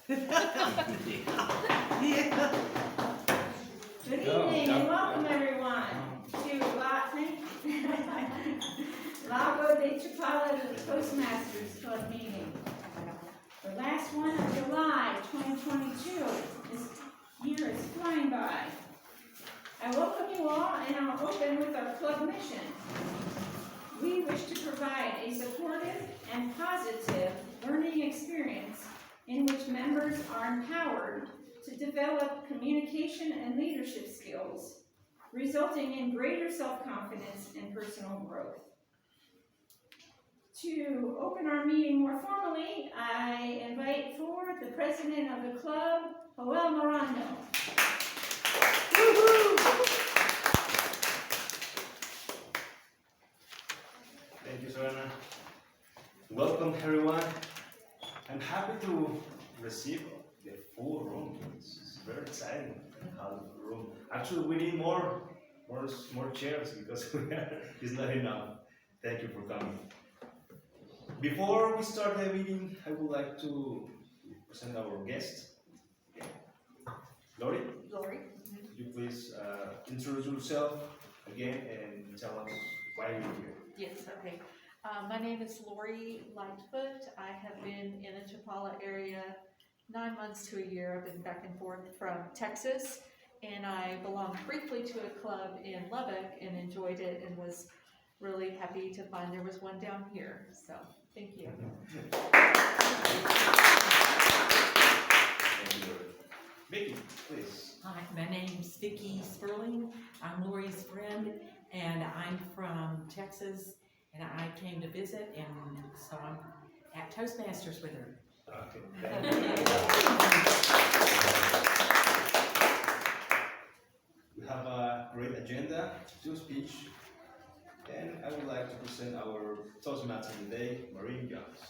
Yeah. Good evening and welcome everyone to Lago de Chapala, the Toastmasters Club meeting. The last one of July 2022. This year is flying by. I welcome you all and I'll open with our club mission. We wish to provide a supportive and positive learning experience in which members are empowered to develop communication and leadership skills, resulting in greater self-confidence and personal growth. To open our meeting more formally, I invite forward the president of the club, Joel Morando. Thank you, Serena. Welcome, everyone. I'm happy to receive the full room. It's very exciting to have the room. Actually, we need more chairs because it's not enough. Thank you for coming. Before we start the meeting, I would like to present our guest. Lori? Lori. Could you please introduce yourself again and tell us why you're here? Yes, okay. My name is Lori Lightfoot. I have been in the Chapala area 9 months to a year. I've been back and forth from Texas, and I belonged briefly to a club in Lubbock and enjoyed it and was really happy to find there was one down here. So, thank you. Thank you, Lori. Vicky, please. Hi, my name's Vicki Sperling. I'm Lori's friend, and I'm from Texas, and I came to visit, and so I'm at Toastmasters with her. Okay, thank you. We have a great agenda to speech, and I would like to present our Toastmaster today, Maureen Jones.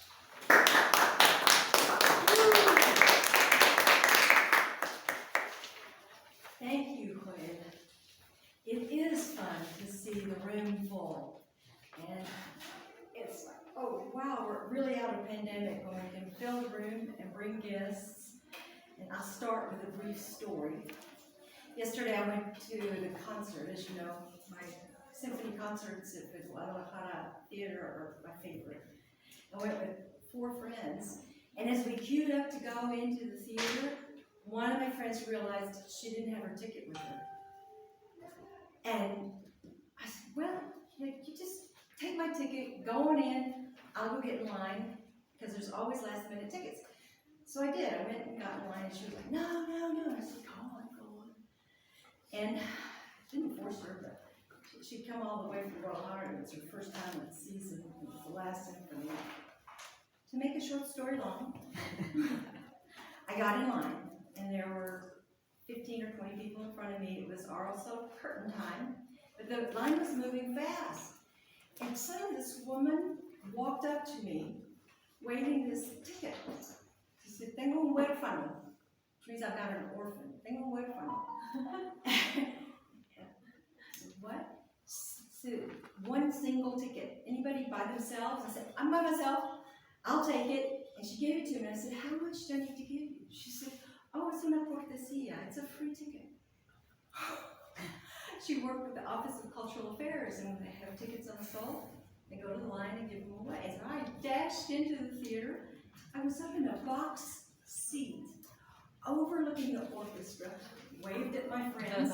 Thank you, Quinn. It is fun to see the room full. And it's like, oh, wow, we're really out of pandemic when we can fill the room and bring guests. And I'll start with a brief story. Yesterday I went to the concert. As you know, my symphony concerts at the Guadalajara Theater are my favorite. I went with 4 friends. And as we queued up to go into the theater, one of my friends realized she didn't have her ticket with her. And I said, well, you just take my ticket, go on in, I'll go get in line, because there's always last minute tickets. So I did. I went and got in line, and she was like, no. I said, go on. And I didn't force her, but she'd come all the way from Guadalajara, and it was her first time in the season. It was the last symphony. To make a short story long, I got in line. And there were 15 or 20 people in front of me. It was also curtain time, but the line was moving fast. And suddenly this woman walked up to me, waving this ticket. She said, "Tengo un huérfano," which means I've got an orphan. Tengo un huérfano. I said, what? She said, one single ticket. Anybody by themselves? I said, I'm by myself. I'll take it. And she gave it to me. I said, how much do I need to give you? She said, oh, it's una cortesía. It's a free ticket. She worked with the Office of Cultural Affairs, and when they have tickets unsold, they go to the line and give them away. So I dashed into the theater. I was up in a box seat, overlooking the orchestra, waved at my friends,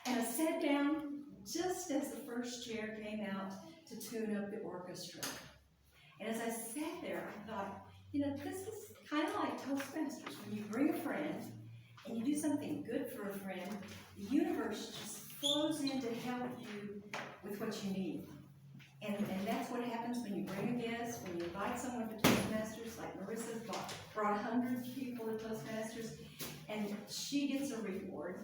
and I sat down just as the first chair came out to tune up the orchestra. And as I sat there, I thought, you know, this is kind of like Toastmasters. When you bring a friend and you do something good for a friend, the universe just flows in to help you with what you need. And that's what happens when you bring a guest, when you invite someone to Toastmasters, like Marissa's brought 100 people to Toastmasters, and she gets a reward.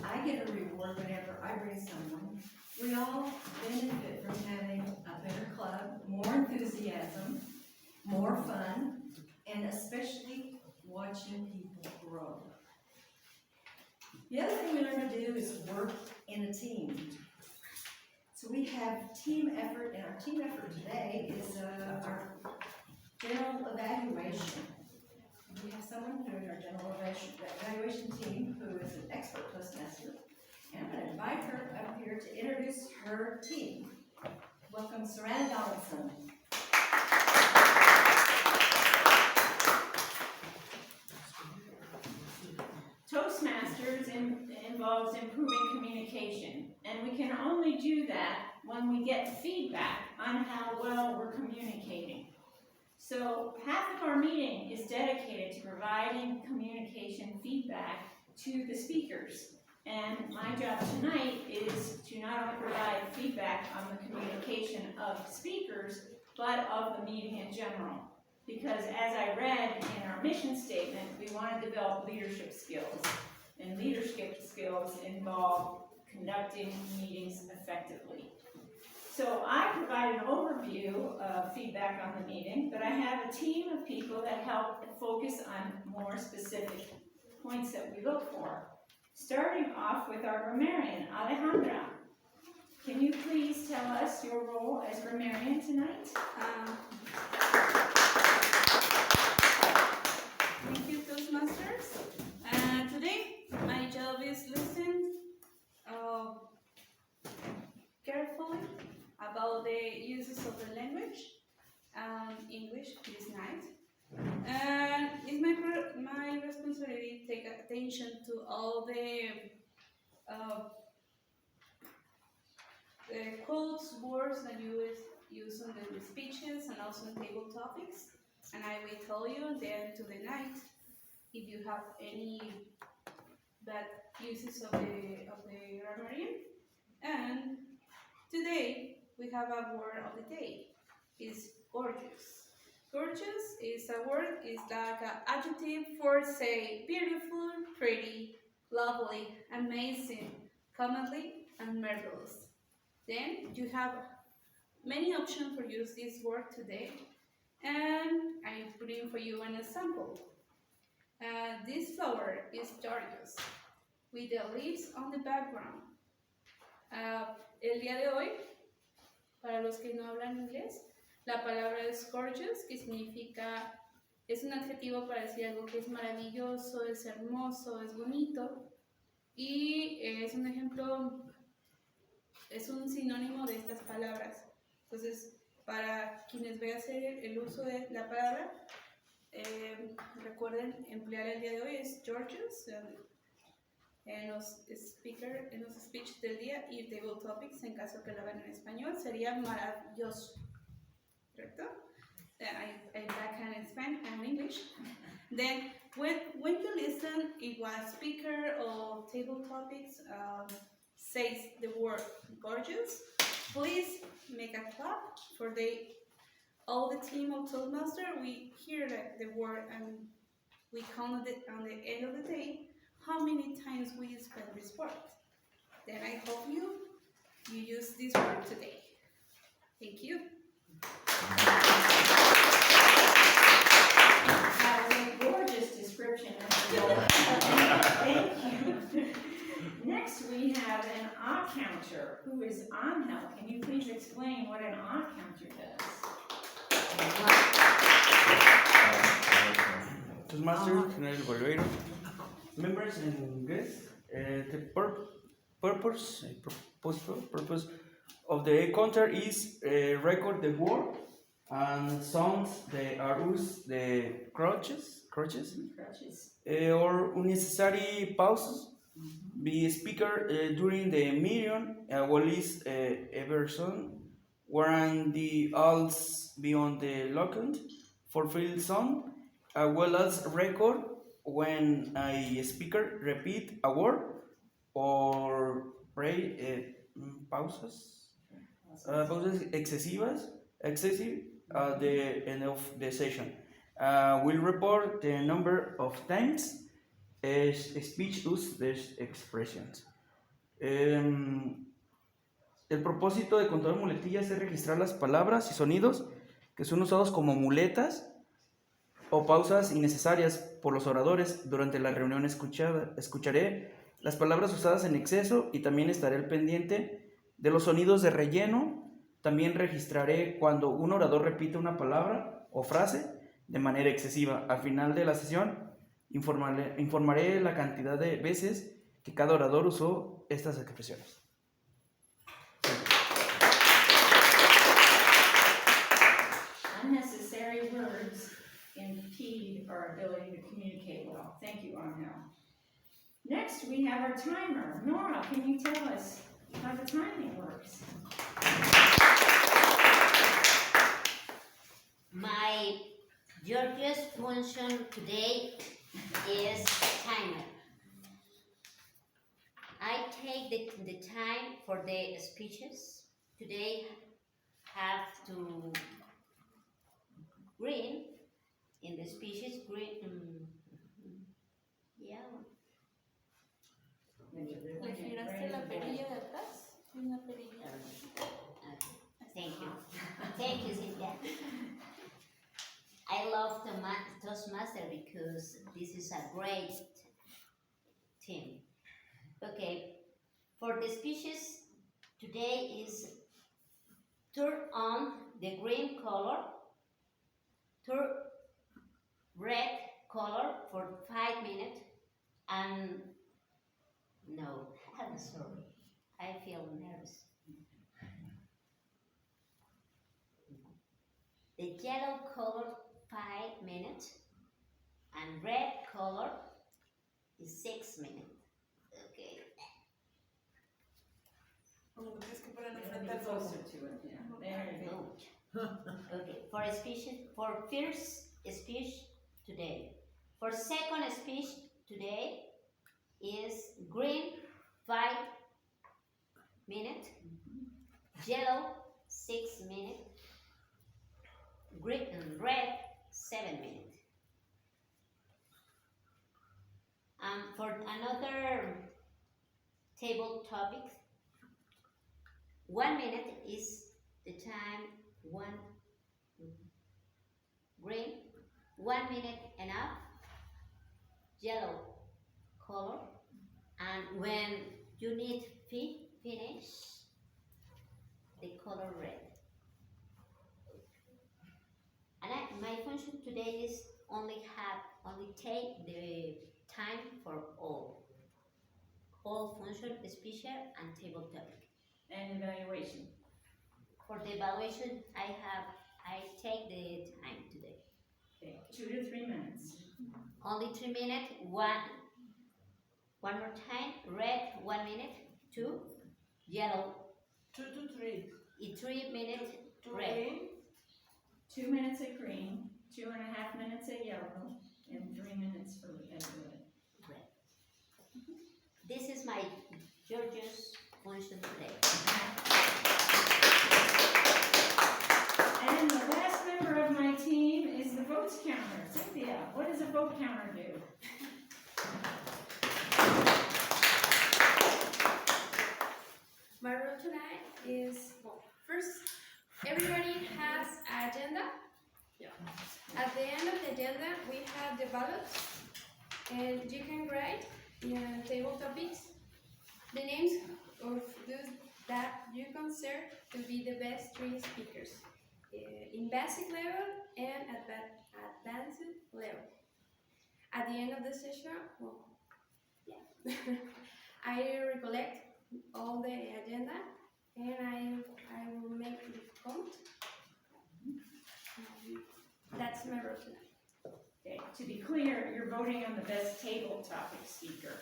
I get a reward whenever I bring someone. We all benefit from having a better club, more enthusiasm, more fun, and especially watching people grow. The other thing we learn to do is work in a team. So we have team effort, and our team effort today is our general evaluation. We have someone doing our general evaluation team who is an expert Toastmaster. And I'm going to invite her up here to introduce her team. Welcome, Savannah Donaldson. Toastmasters involves improving communication, and we can only do that when we get feedback on how well we're communicating. So half of our meeting is dedicated to providing communication feedback to the speakers. And my job tonight is to not only provide feedback on the communication of speakers, but of the meeting in general. Because as I read in our mission statement, we want to develop leadership skills. And leadership skills involve conducting meetings effectively. So I provide an overview of feedback on the meeting, but I have a team of people that help focus on more specific points that we look for. Starting off with our grammarian, Alejandra. Can you please tell us your role as grammarian tonight? Thank you, Toastmasters. Today, my job is listen carefully about the uses of the language. English is nice. And it's my responsibility to take attention to all the quotes, words that you use on the speeches and also in table topics. And I will tell you at the end of the night if you have any bad uses of the grammarian. And today we have a word of the day. It's gorgeous. Gorgeous is a word, it's like an adjective for say beautiful, pretty, lovely, amazing, commonly, and marvelous. Then you have many options for use this word today. And I'm putting for you an example. This flower is gorgeous, with the leaves on the background. El día de hoy, para los que no hablan inglés, la palabra es gorgeous, que significa, es un adjetivo para decir algo que es maravilloso, es hermoso, es bonito. Y es un ejemplo, es un sinónimo de estas palabras. Entonces, para quienes vayan a hacer el uso de la palabra, recuerden emplear el día de hoy es gorgeous en los speech del día y table topics en caso que lo hagan en español sería maravilloso, ¿correcto? I backhand in Spanish and English. Then when you listen if a speaker or table topics says the word gorgeous, please make a clap for all the team of Toastmasters. We hear the word and we count it on the end of the day how many times we spend this word. Then I hope you use this word today. Thank you. That was a gorgeous description of the word. Thank you. Next, we have an odd counter who is on help. Can you please explain what an odd counter does? Toastmasters, Knittel evaluator, members and guests. The purpose of the counter is record the word and sounds the arrows, the crutches, or unnecessary pauses. Be speaker during the meeting, while is Everson, wherein the alls beyond the locant fulfill song, as well as record when a speaker repeat a word or pray pauses excessive at the end of the session. We'll report the number of times speech use these expressions. El propósito de contar muletillas es registrar las palabras y sonidos que son usados como muletas o pausas innecesarias por los oradores durante la reunión escucharé las palabras usadas en exceso y también estaré al pendiente de los sonidos de relleno. También registraré cuando un orador repite una palabra o frase de manera excesiva. Al final de la sesión, informaré la cantidad de veces que cada orador usó estas expresiones. Unnecessary words impede our ability to communicate well. Thank you, Angel. Next, we have our timer. Nora, can you tell us how the timing works? My Georgia's function today is timer. I take the time for the speeches. Today have to green in the speeches green. Yeah. ¿Le giraste la perilla de atrás? Una perilla. Thank you. Thank you, Cynthia. I love Toastmasters because this is a great team. Okay, for the speeches today is turn on the green color, turn red color for 5 minutes, and no, I'm sorry, I feel nervous. The yellow color 5 minutes and red color is 6 minutes. Okay. Closer to it, yeah. There you go. Okay. For a speech, for first speech today. For second speech today is green 5 minutes, yellow 6 minutes, green and red 7 minutes. For another table topic, 1 minute is the time, one green, 1 minute enough, yellow color, and when you need finish, the color red. And my function today is only take the time for all function, speech, and table topic. And evaluation. For the evaluation, I take the time today. Okay, 2 to 3 minutes. Only 3 minutes. One more time. Red 1 minute. 2. Yellow. 2 to 3. 3 minutes. Two Red. green. 2 minutes of green, 2.5 minutes of yellow, and 3 minutes for red. Red. This is my Georgia's function today. And the last member of my team is the votes counter. Cynthia, what does a vote counter do? My role tonight is, well, first, everybody has an agenda. At the end of the agenda, we have the ballots, and you can write in table topics the names of those that you consider to be the best 3 speakers in basic level and advanced level. At the end of the session, well, yeah, I recollect all the agenda and I will make the count. That's my role tonight. Okay, to be clear, you're voting on the best table topic speaker,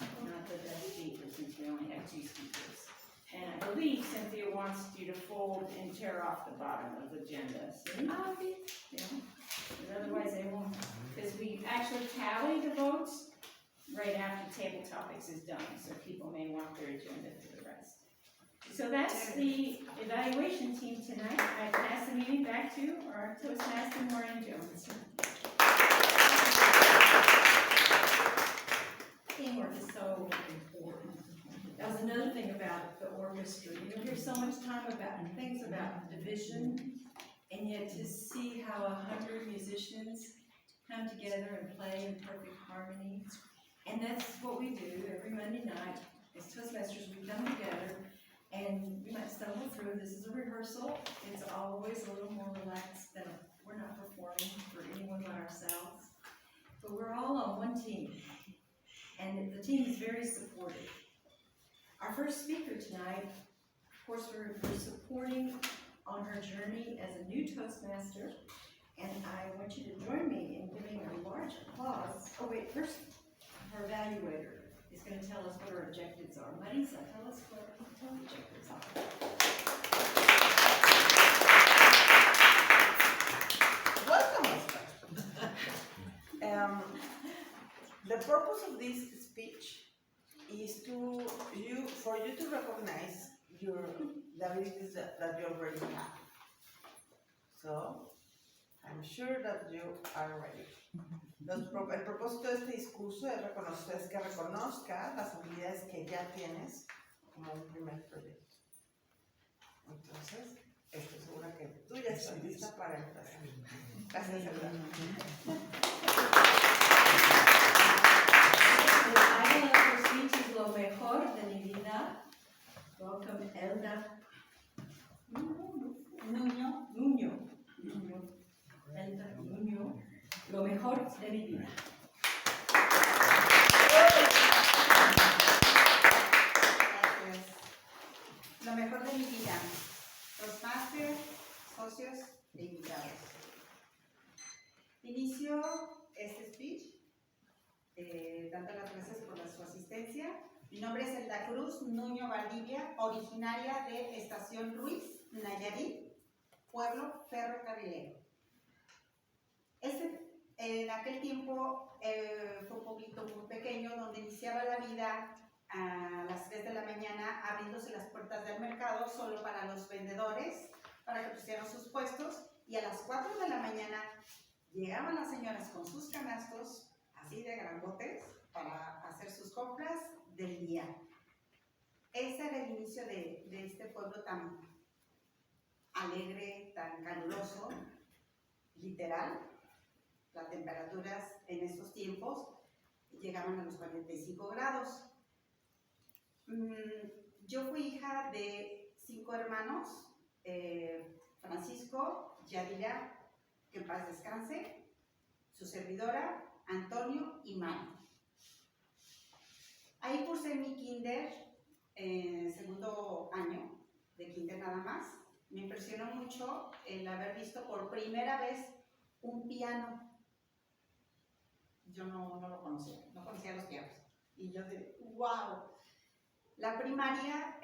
not the best speaker, since we only have 2 speakers. And I believe Cynthia wants you to fold and tear off the bottom of the agenda. See? Okay. Yeah. Because otherwise they won't, because we actually tally the votes right after table topics is done, so people may want their agenda for the rest. So that's the evaluation team tonight. I pass the meeting back to our Toastmaster, Maureen Jones. Teamwork is so important. That was another thing about the orchestra. You don't hear so much time about things about division, and yet to see how 100 musicians come together and play in perfect harmony. And that's what we do every Monday night. As Toastmasters, we come together, and we might stumble through. This is a rehearsal. It's always a little more relaxed than we're not performing for anyone on one team, and the team is very supportive. Our first speaker tonight, of course, we're supporting on her journey as a new Toastmaster, and I want you to join me in giving a large applause. Oh wait, first, her evaluator is going to tell us what her objectives are. Marisa, tell us what her objectives are. Welcome. The purpose of this speech is for you to recognize the abilities that you already have. So, I'm sure that you are ready. El propósito de este discurso es que reconozca las habilidades que ya tienes como un primer proyecto. Entonces, estoy segura que tú ya estás lista para empezar. Gracias, Elda. The title of her speech is Lo Mejor de Mi Vida. Welcome, Elda. Nuño. Elda Nuño. Lo mejor de mi vida. Gracias. Lo mejor de mi vida. Toastmasters, socios e invitados. Inicio este speech dando las gracias por su asistencia. Mi nombre es Elda Cruz Nuño Valdivia, originaria de Estación Ruiz, Nayarit, pueblo ferrocarrilero. En aquel tiempo fue un pueblito muy pequeño donde iniciaba la vida a las 3 de la mañana abriéndose las puertas del mercado solo para los vendedores, para que pusieran sus puestos, y a las 4 de la mañana llegaban las señoras con sus canastos, así de grandotes, para hacer sus compras del día. Ese era el inicio de este pueblo tan alegre, tan caluroso, literal. Las temperaturas en estos tiempos llegaban a los 45 grados. Yo fui hija de 5 hermanos, Francisco, Yadira, que en paz descanse, su servidora, Antonio y Mari. Ahí cursé mi kinder, segundo año de kinder nada más. Me impresionó mucho el haber visto por primera vez un piano. Yo no lo conocía, no conocía los pianos. Y yo de, wow. La primaria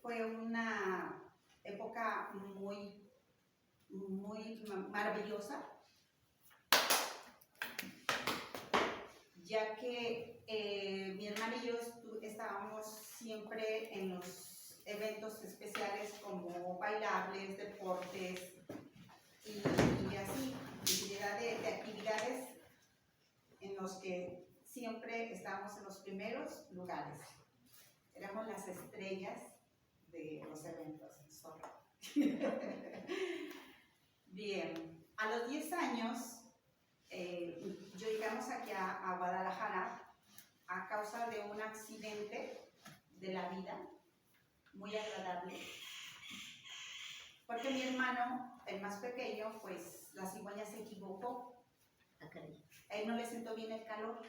fue una época muy maravillosa, ya que mi hermana y yo estábamos siempre en los eventos especiales como bailables, deportes y así, infinidad de actividades en los que siempre estábamos en los primeros lugares. Éramos las estrellas de los eventos. Bien, a los 10 años yo llegamos aquí a Guadalajara a causa de un accidente de la vida muy agradable, porque mi hermano, el más pequeño, pues la cigüeña se equivocó. A él no le sentó bien el calor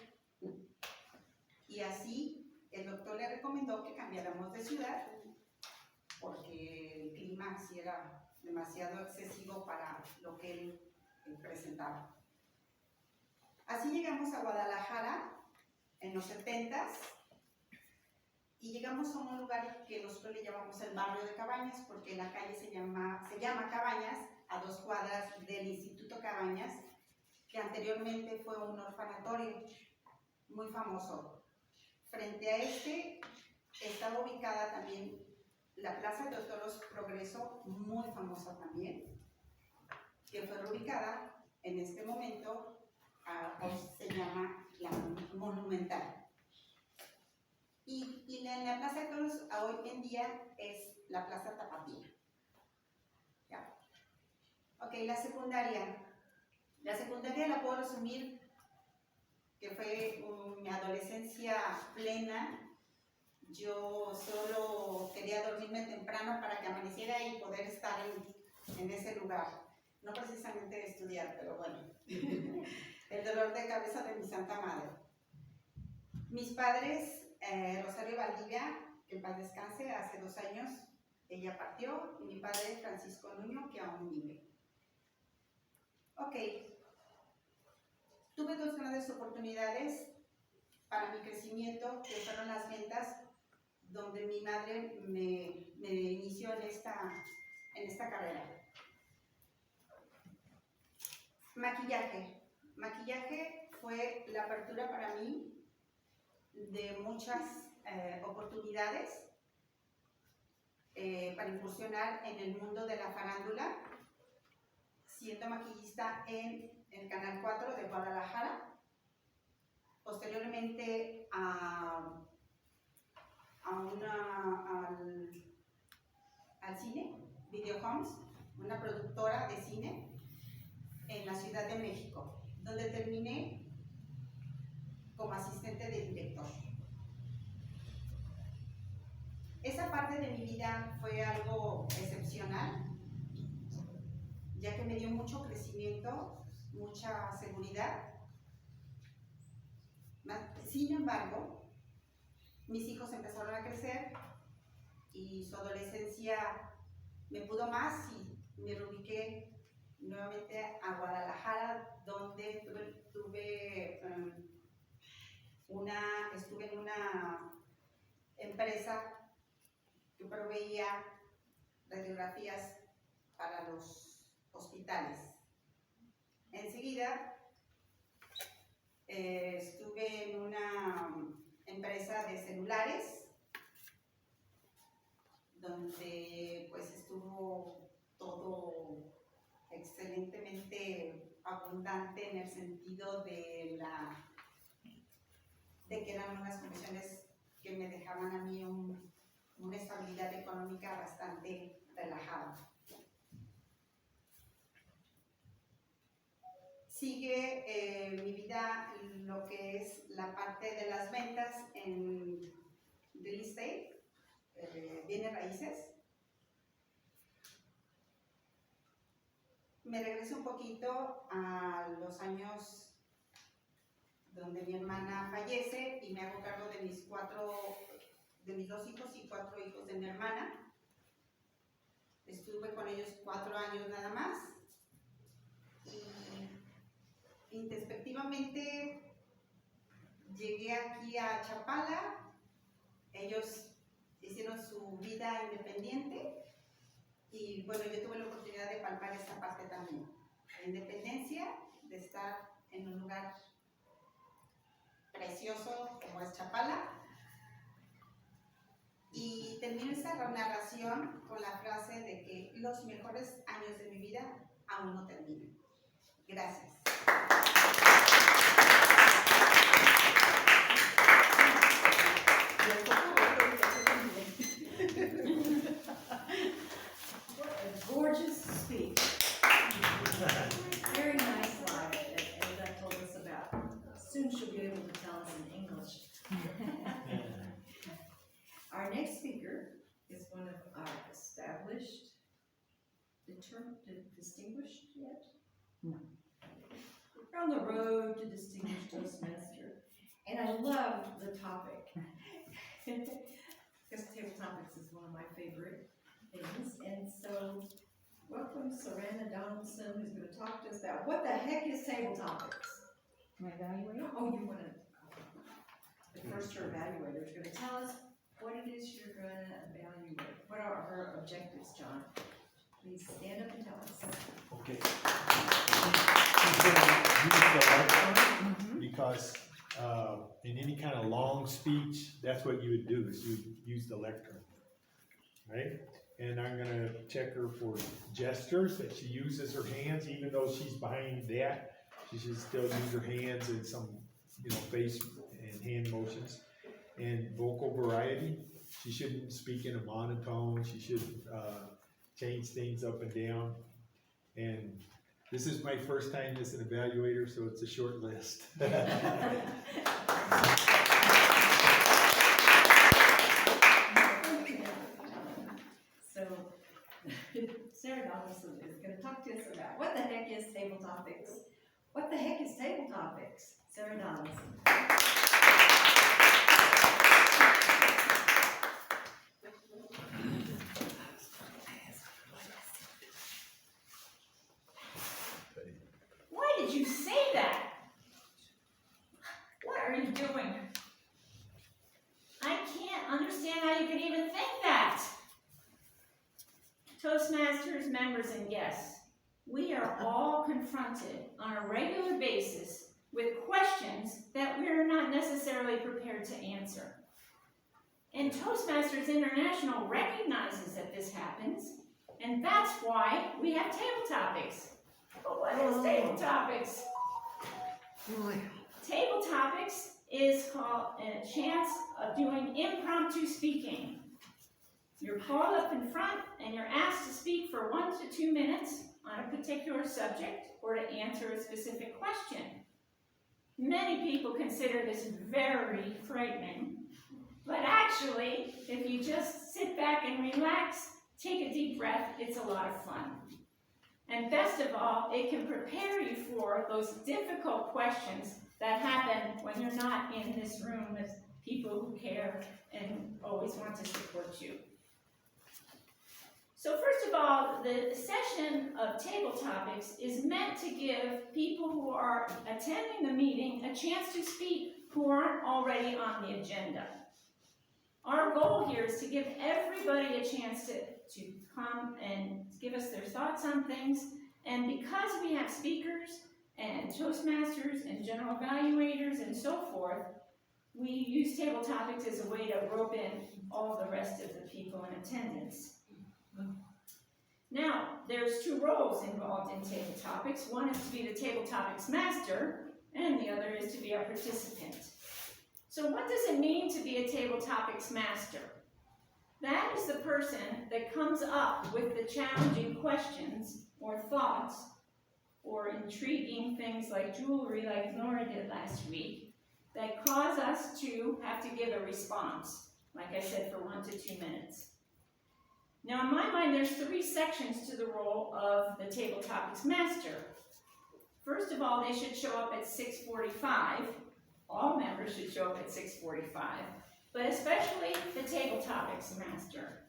y así el doctor le recomendó que cambiáramos de ciudad porque el clima sí era demasiado excesivo para lo que él presentaba. Así llegamos a Guadalajara en los 70s y llegamos a un lugar que nosotros le llamamos el barrio de Cabañas, porque la calle se llama Cabañas, a 2 cuadras del Instituto Cabañas, que anteriormente fue un orfanatorio muy famoso. Frente a este estaba ubicada también la Plaza de Toros Progreso, muy famosa también, que fue reubicada en este momento, hoy se llama la Monumental. Y en la Plaza de Toros hoy en día es la Plaza Tapatía. ¿Ya? Ok, la secundaria. La secundaria la puedo resumir que fue mi adolescencia plena. Yo solo quería dormirme temprano para que amaneciera y poder estar en ese lugar. No precisamente estudiar, pero bueno. El dolor dolor de cabeza de mi santa madre. Mis padres, Rosario Valdivia, que en paz descanse, hace 2 años ella partió, y mi padre Francisco Nuño, que aún vive. Ok, tuve 2 grandes oportunidades para mi crecimiento, que fueron las ventas, donde mi madre me inició en esta carrera. Maquillaje. Maquillaje fue la apertura para mí de muchas oportunidades para incursionar en el mundo de la farándula, siendo maquillista en el Canal 4 de Guadalajara, posteriormente al cine, Video Homes, una productora de cine en la Ciudad de México, donde terminé como asistente de director. Esa parte de mi vida fue algo excepcional, ya que me dio mucho crecimiento, mucha seguridad. Sin embargo, mis hijos empezaron a crecer y su adolescencia me pudo más y me reubiqué nuevamente a Guadalajara, donde estuve en una empresa que proveía radiografías para los hospitales. Enseguida estuve en una empresa de celulares, donde pues estuvo todo excelentemente abundante en el sentido de que eran unas condiciones que me dejaban a mí una estabilidad económica bastante relajada. Sigue mi vida lo que es la parte de las ventas en real estate, bienes raíces. Me regreso un poquito a los años donde mi hermana fallece y me hago cargo de mis 2 hijos y 4 hijos de mi hermana. Estuve con ellos 4 años nada más. Y introspectivamente llegué aquí a Chapala. Ellos hicieron su vida independiente. Y bueno, yo tuve la oportunidad de palpar esta parte también. La independencia, de estar en un lugar precioso como es Chapala. Y termino esta narración con la frase de que los mejores años de mi vida aún no terminan. Gracias. What a gorgeous speech. Very nice life that Elda told us about. Soon she'll be able to tell us in English. Our next speaker is one of our established, distinguished yet? No. We're on the road to distinguished Toastmaster, and I love the topic. Because table topics is one of my favorite things, and so welcome Sarana Donaldson, who's going to talk to us about what the heck is table topics. My evaluator? Oh, you want to? The first her evaluator is going to tell us what it is you're going to evaluate. What are her objectives, John? Please stand up and tell us. Okay. She's going to use the lectern because in any kind of long speech, that's what you would do, is you would use the lectern, right? And I'm going to check her for gestures, that she uses her hands, even though she's behind that, she should still use her hands and some, face and hand motions. And vocal variety, she shouldn't speak in a monotone, she should change things up and down. And this is my first time as an evaluator, so it's a short list. So, Sarah Donaldson is going to talk to us about what the heck is table topics, What the heck is table topics? Sarah Donaldson. Why did you say that? What are you doing? I can't understand how you could even think that. Toastmasters, members, and guests, we are all confronted on a regular basis with questions that we're not necessarily prepared to answer. And Toastmasters International recognizes that this happens, and that's why we have table topics. But what is table topics? Table topics is called a chance of doing impromptu speaking. You're called up in front and you're asked to speak for 1 to 2 minutes on a particular subject or to answer a specific question. Many people consider this very frightening, but actually, if you just sit back and relax, take a deep breath, it's a lot of fun. And best of all, it can prepare you for those difficult questions that happen when you're not in this room with people who care and always want to support you. So first of all, the session of table topics is meant to give people who are attending the meeting a chance to speak who aren't already on the agenda. Our goal here is to give everybody a chance to come and give us their thoughts on things. And because we have speakers and Toastmasters and general evaluators and so forth, we use table topics as a way to rope in all the rest of the people in attendance. Now, there's 2 roles involved in table topics. One is to be the table topics master, and the other is to be our participant. So what does it mean to be a table topics master? That is the person that comes up with the challenging questions or thoughts or intriguing things like jewelry, like Nora did last week, that cause us to have to give a response, like I said, for 1 to 2 minutes. Now, in my mind, there's 3 sections to the role of the table topics master. First of all, they should show up at 6:45. All members should show up at 6:45, but especially the table topics master,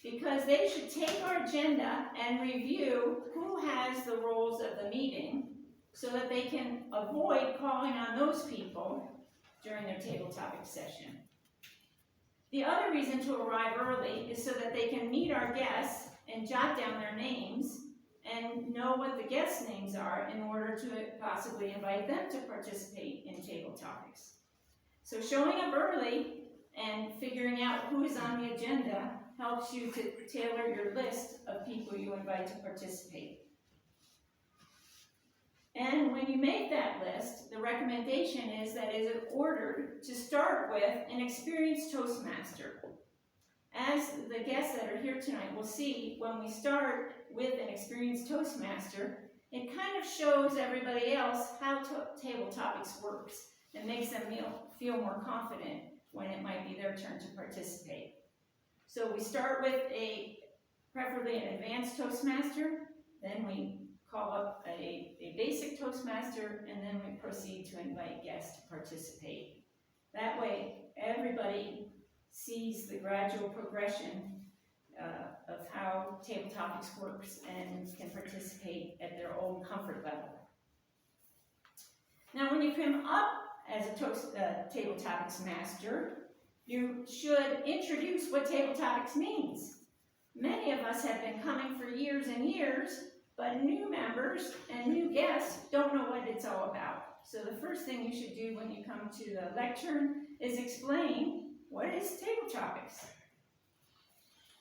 because they should take our agenda and review who has the roles of the meeting so that they can avoid calling on those people during their table topics session. The other reason to arrive early is so that they can meet our guests and jot down their names and know what the guests' names are in order to possibly invite them to participate in table topics. So showing up early and figuring out who is on the agenda helps you to tailor your list of people you invite to participate. And when you make that list, the recommendation is that it is ordered to start with an experienced Toastmaster. As the guests that are here tonight will see, when we start with an experienced Toastmaster, it kind of shows everybody else how table topics works and makes them feel more confident when it might be their turn to participate. So we start with preferably an advanced Toastmaster, then we call up a basic Toastmaster, and then we proceed to invite guests to participate. That way, everybody sees the gradual progression of how table topics works and can participate at their own comfort level. Now, when you come up as a table topics master, you should introduce what table topics means. Many of us have been coming for years and years, but new members and new guests don't know what it's all about. So the first thing you should do when you come to the lectern is explain what is table topics.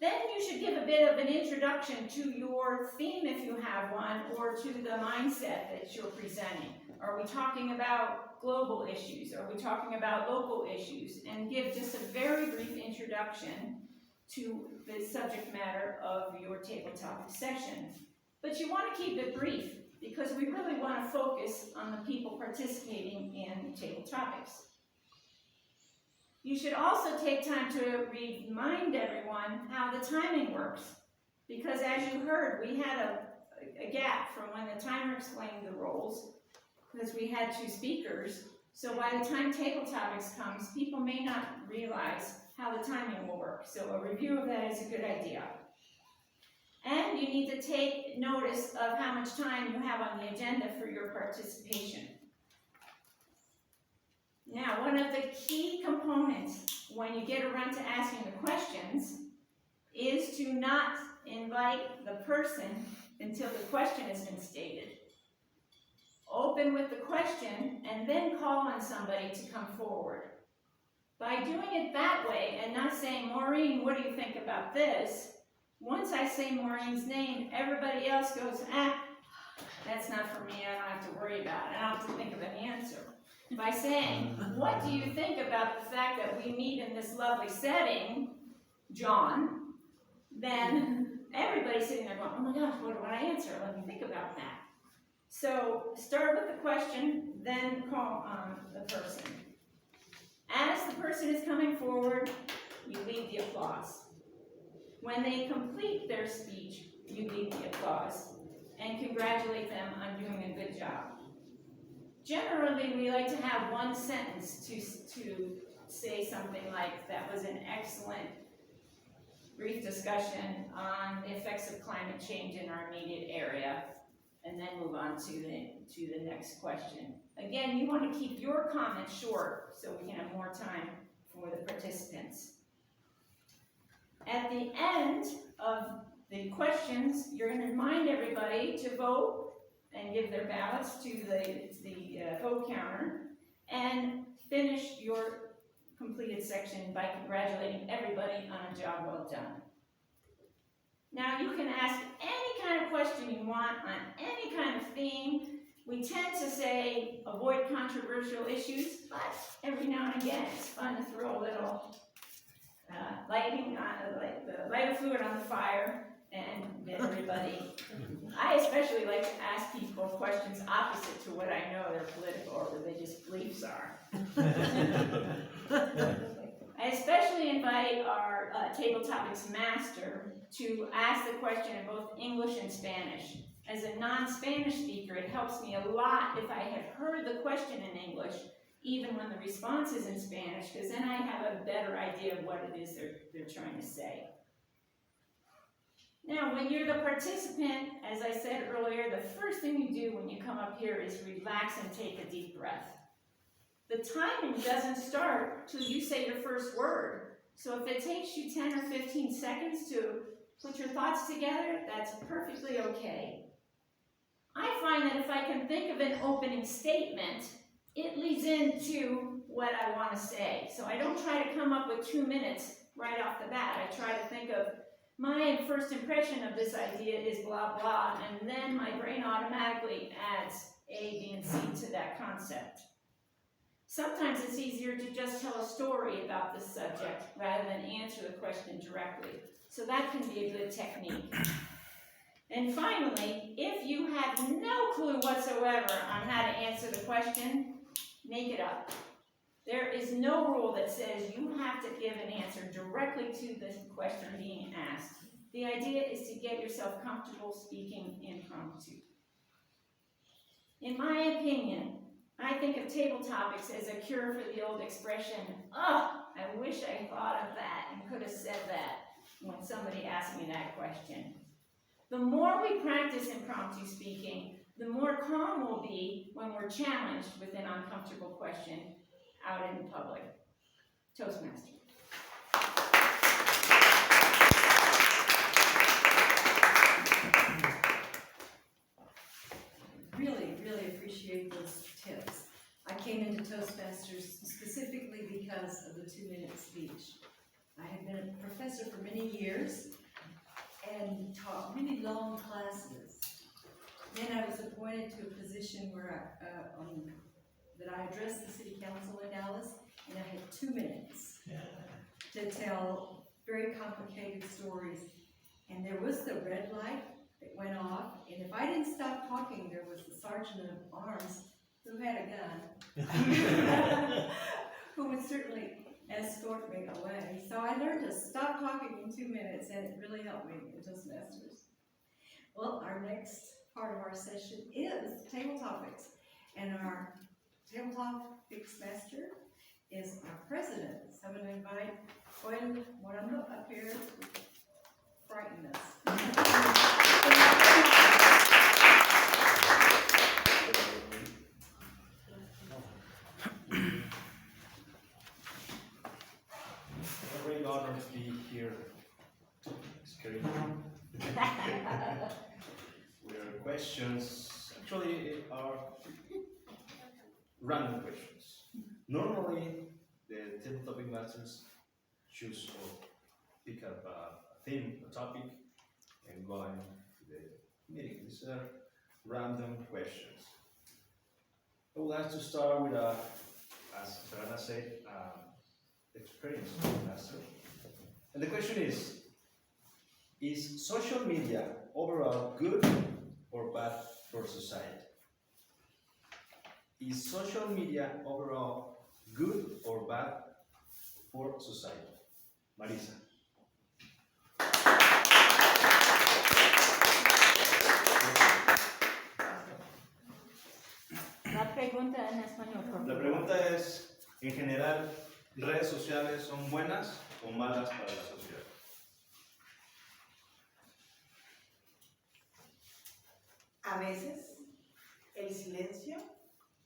Then you should give a bit of an introduction to your theme if you have one, or to the mindset that you're presenting. Are we talking about global issues? Are we talking about local issues? And give just a very brief introduction to the subject matter of your table topic session. But you want to keep it brief, because we really want to focus on the people participating in table topics. You should also take time to remind everyone how the timing works, because as you heard, we had a gap from when the timer explained the roles because we had 2 speakers. So by the time table topics comes, people may not realize how the timing will work. So a review of that is a good idea. And you need to take notice of how much time you have on the agenda for your participation. Now, one of the key components when you get around to asking the questions is to not invite the person until the question has been stated. Open with the question and then call on somebody to come forward. By doing it that way and not saying, Maureen, what do you think about this? Once I say Maureen's name, everybody else goes, that's not for me, I don't have to worry about it, I don't have to think of an answer. By saying, what do you think about the fact that we meet in this lovely setting, John? Then everybody's sitting there going, oh my gosh, what do I answer? Let me think about that. So start with the question, then call on the person. As the person is coming forward, you lead the applause. When they complete their speech, you lead the applause and congratulate them on doing a good job. Generally, we like to have one sentence to say something like, that was an excellent brief discussion on the effects of climate change in our immediate area, and then move on to the next question. Again, you want to keep your comments short so we can have more time for the participants. At the end of the questions, you're going to remind everybody to vote and give their ballots to the vote counter, and finish your completed section by congratulating everybody on a job well done. Now you can ask any kind of question you want on any kind of theme. We tend to say avoid controversial issues, but every now and again it's fun to throw a little lighter fluid on the fire and get everybody. I especially like to ask people questions opposite to what I know their political or religious beliefs are. I especially invite our table topics master to ask the question in both English and Spanish. As a non-Spanish speaker, it helps me a lot if I have heard the question in English, even when the response is in Spanish, because then I have a better idea of what it is they're trying to say. Now, when you're the participant, as I said earlier, the first thing you do when you come up here is relax and take a deep breath. The timing doesn't start till you say your first word. So if it takes you 10 or 15 seconds to put your thoughts together, that's perfectly okay. I find that if I can think of an opening statement, it leads into what I want to say. So I don't try to come up with 2 minutes right off the bat. I try to think of my first impression of this idea is blah, blah, and then my brain automatically adds A, B, and C to that concept. Sometimes it's easier to just tell a story about this subject rather than answer the question directly. So that can be a good technique. And finally, if you have no clue whatsoever on how to answer the question, make it up. There is no rule that says you have to give an answer directly to the question being asked. The idea is to get yourself comfortable speaking impromptu. In my opinion, I think of table topics as a cure for the old expression, oh, I wish I thought of that and could have said that when somebody asked me that question. The more we practice impromptu speaking, the more calm we'll be when we're challenged with an uncomfortable question out in public. Toastmasters. Really, really appreciate those tips. I came into Toastmasters specifically because of the 2-minute speech. I have been a professor for many years and taught really long classes. Then I was appointed to a position where that I addressed the city council in Dallas, and I had 2 minutes to tell very complicated stories. And there was the red light that went off, and if I didn't stop talking, there was the sergeant of arms who had a gun, who would certainly escort me away. So I learned to stop talking in 2 minutes, and it really helped me in Toastmasters. Well, our next part of our session is table topics. And our Toastmaster is our president. So I'm going to invite Joel Morando up here to frighten us. A great honor to be here. Scary. Your questions actually are random questions. Normally, the table topic masters choose or pick up a theme, a topic, and go on to the meeting. These are random questions. I would like to start with as Savannah said, experience of the master. And the question is social media overall good or bad for society? Is social media overall good or bad for society? Marisa. La pregunta en español, por La favor. pregunta es, en general, ¿redes sociales son buenas o malas para la sociedad? A veces el silencio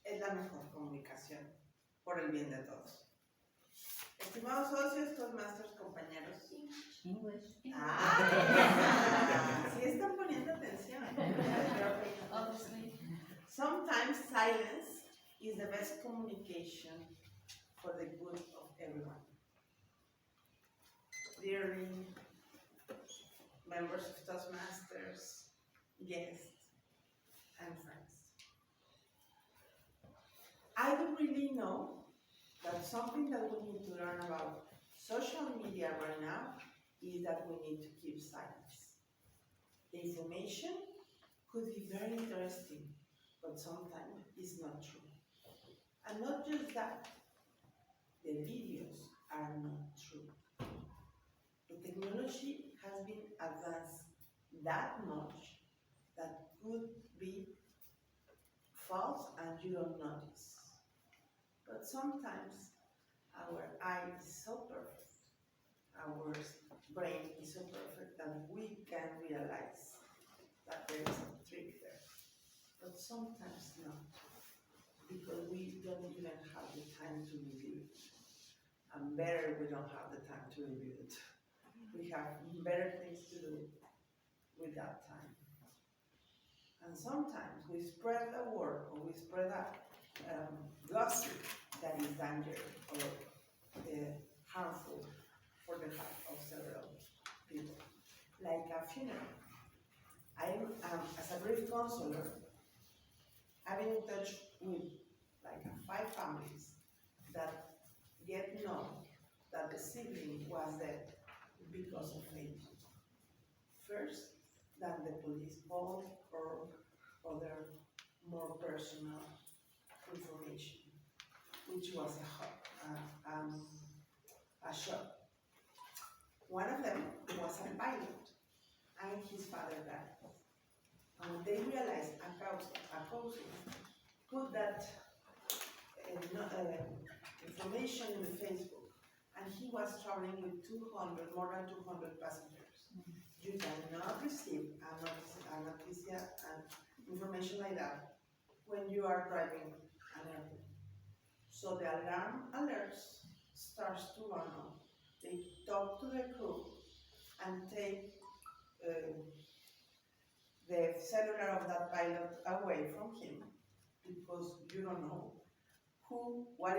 es la mejor comunicación por el bien de todos. Estimados socios, Toastmasters, compañeros. English. Sí están poniendo atención. Sometimes silence is the best communication for the good of everyone. Dearly members of Toastmasters, guests, and friends. I don't really know that something that we need to learn about social media right now is that we need to keep silence. The information could be very interesting, but sometimes it's not true. And not just that, the videos are not true. The technology has been advanced that much that could be false and you don't notice. But sometimes our eye is so perfect, our brain is so perfect that we can realize that there is a trick there. But sometimes not, because we don't even have the time to review it. And better we don't have the time to review it. We have better things to do with that time. And sometimes we spread the word, or we spread a gossip that is dangerous or harmful for the health of several people. Like a funeral. I'm, as a grief counselor, I've been in touch with like 5 families that get known that the sibling was dead because of age. First, than the police called or other more personal information, which was a shock. One of them was a pilot, and his father died. And they realized a cousin put that information in the Facebook, and he was traveling with more than 200 passengers. You cannot receive information like that when you are driving an airplane. So the alarm alerts starts to run on. They talk to the crew and take the cellular of that pilot away from him, because you don't know what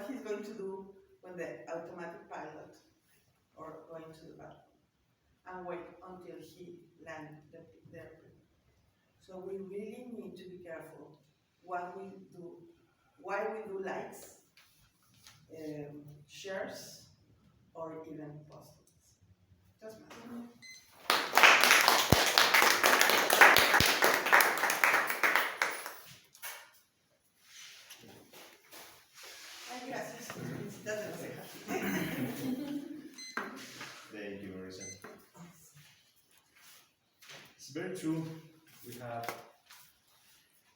he's going to do when the automatic pilot or going to the bathroom, and wait until he lands the airplane. So we really need to be careful what we do, why we do likes, shares, or even postings. Just gracias. Thank you, Marisa. It's very true. We have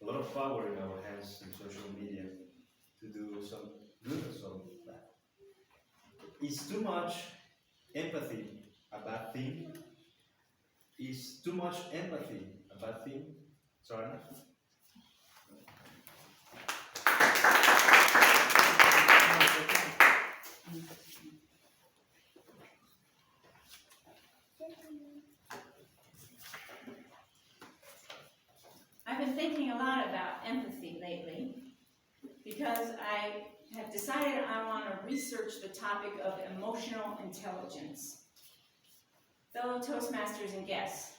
a lot of power in our hands in social media. Is too much empathy a bad thing? Is too much empathy a bad thing? Sorry. I've been thinking a lot about empathy lately because I have decided I want to research the topic of emotional intelligence. Fellow Toastmasters and guests,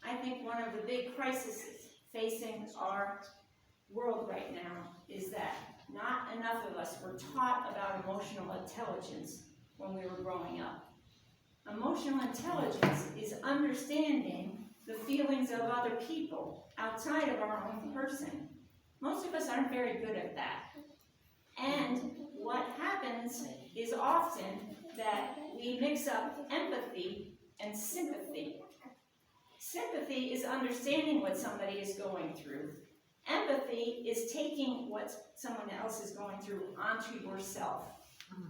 I think one of the big crises facing our world right now is that not enough of us were taught about emotional intelligence when we were growing up. Emotional intelligence is understanding the feelings of other people outside of our own person. Most of us aren't very good at that. And what happens is often that we mix up empathy and sympathy. Sympathy is understanding what somebody is going through. Empathy is taking what someone else is going through onto yourself.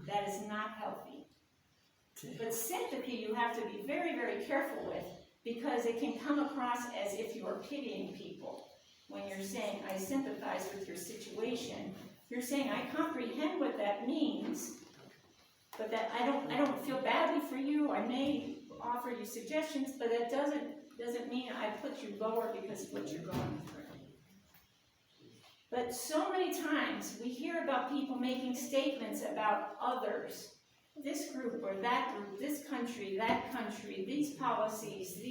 That is not healthy. But sympathy you have to be very, very careful with, because it can come across as if you are pitying people. When you're saying, I sympathize with your situation, you're saying, I comprehend what that means, but that I don't feel badly for you. I may offer you suggestions, but that doesn't mean I put you lower because of what you're going through. But so many times we hear about people making statements about others. This group or that group, this country, that country, these policies,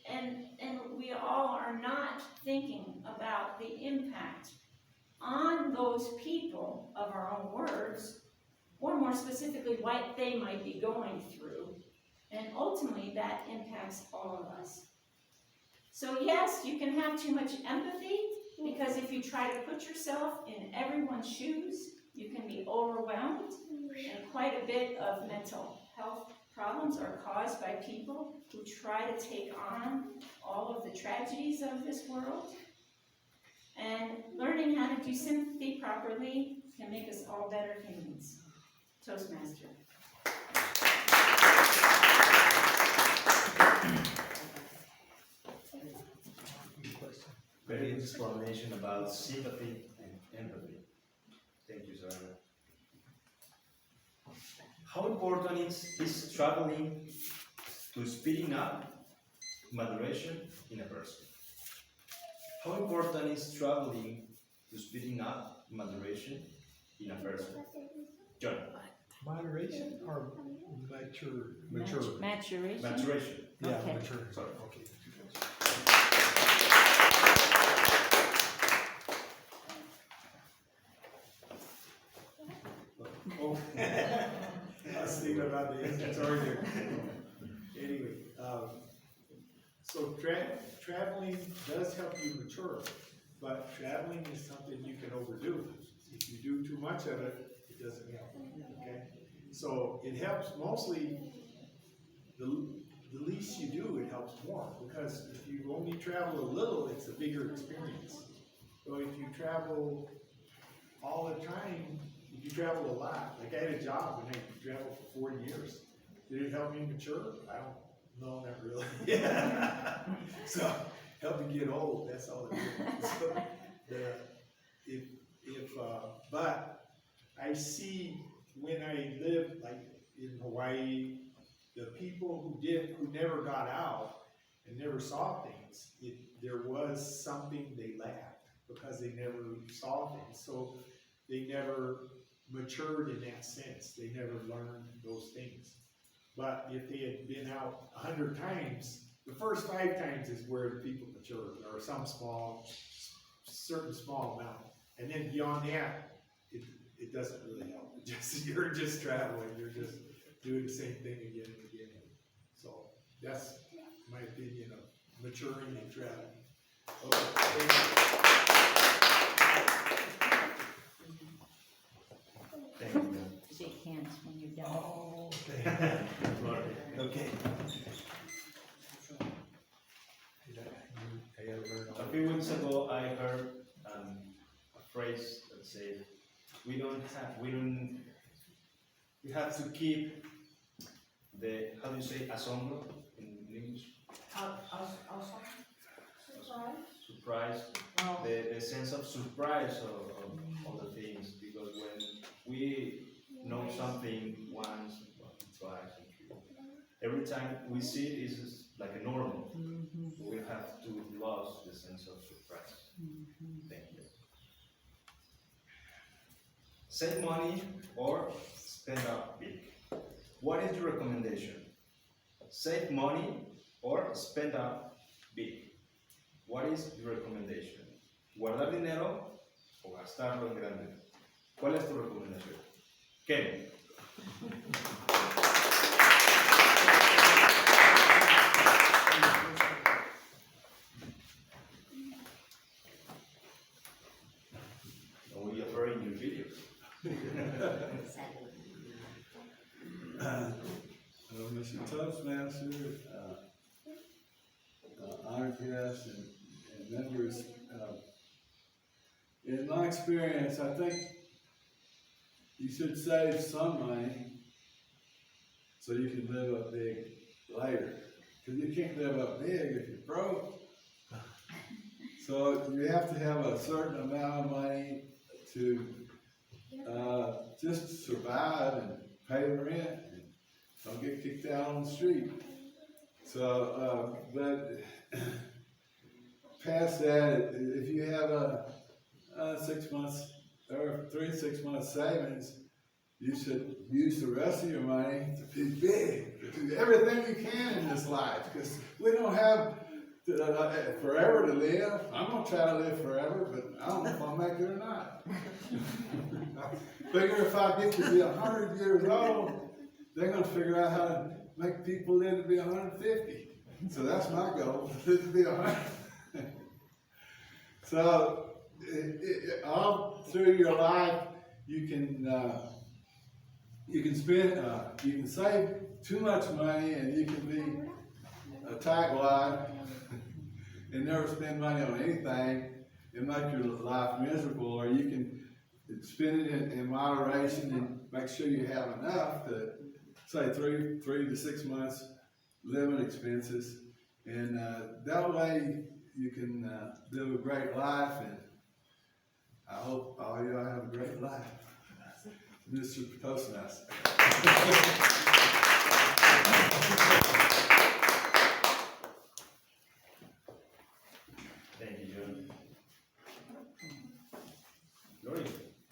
and we all are not thinking about the impact on those people of our own words, or more specifically, what they might be going through. And ultimately, that impacts all of us. So yes, you can have too much empathy, because if you try to put yourself in everyone's shoes, you can be overwhelmed, and quite a bit of mental health problems are caused by people who try to take on all of the tragedies of this world. And learning how to do sympathy properly can make us all better humans. Toastmaster. Very good explanation about sympathy and empathy. Thank you, Sarah. How important is traveling to speeding up moderation in a person? How important is traveling to speeding up moderation in a person? John. Moderation or mature? Maturation. Maturation. Yeah, Okay. mature. Sorry. Okay. Oh, I was thinking about the answer earlier. Anyway, so traveling does help you mature, but traveling is something you can overdo. If you do too much of it, it doesn't help. Okay, so it helps mostly. The least you do, it helps more, because if you only travel a little, it's a bigger experience. So if you travel all the time, if you travel a lot, like I had a job and I traveled for 40 years. Did it help me mature? I don't know, not really. So help me get old, that's all it is. So, but I see when I lived like in Hawaii, the people who never got out and never saw things, there was something they lacked because they never saw things. So they never matured in that sense. They never learned those things. But if they had been out 100 times, the first 5 times is where the people mature, or some certain small amount. And then beyond that, it doesn't really help. You're just traveling. You're just doing the same thing again and again. So that's my opinion of maturing and traveling. Okay. Thank you. Shake hands when you're done. Oh, okay. Okay. I gotta learn all A few weeks ago, I heard a phrase that said, "We don't We have to keep the, how do you say, asombro in English? Surprise. The sense of surprise of the things, because when we know something once, twice, and three, every time we see it is like a normal. We have to lose the sense of surprise. Thank you. Save money or spend up big. What is your recommendation? Save money or spend up big. What is your recommendation? ¿Guardar dinero o gastarlo en grande? ¿Cuál es tu recomendación? Ken. Oh, you're very new videos. Mr. Toastmaster, honored guests and members, in my experience, I think you should save some money so you can live up big later. Because you can't live up big if you're broke. So you have to have a certain amount of money to just survive and pay the rent and don't get kicked out on the street. So, but past that, if you have a 6 months or 3 to 6 months savings, you should use the rest of your money to be big, to do everything you can in this life, because we don't have forever to live. I'm gonna try to live forever, but I don't know if I'll make it or not. I figure if I get to be 100 years old, they're gonna figure out how to make people live to be 150. So that's my goal, to be 100. So all through your life, you can spend, you can save too much money, and you can be a tightwad and never spend money on anything and make your life miserable, or you can spend it in moderation and make sure you have enough to, say, 3 to 6 months living expenses, and that way you can live a great life, and I hope all y'all have a great life. Mr. Toastmaster. Thank you, John. Lori, would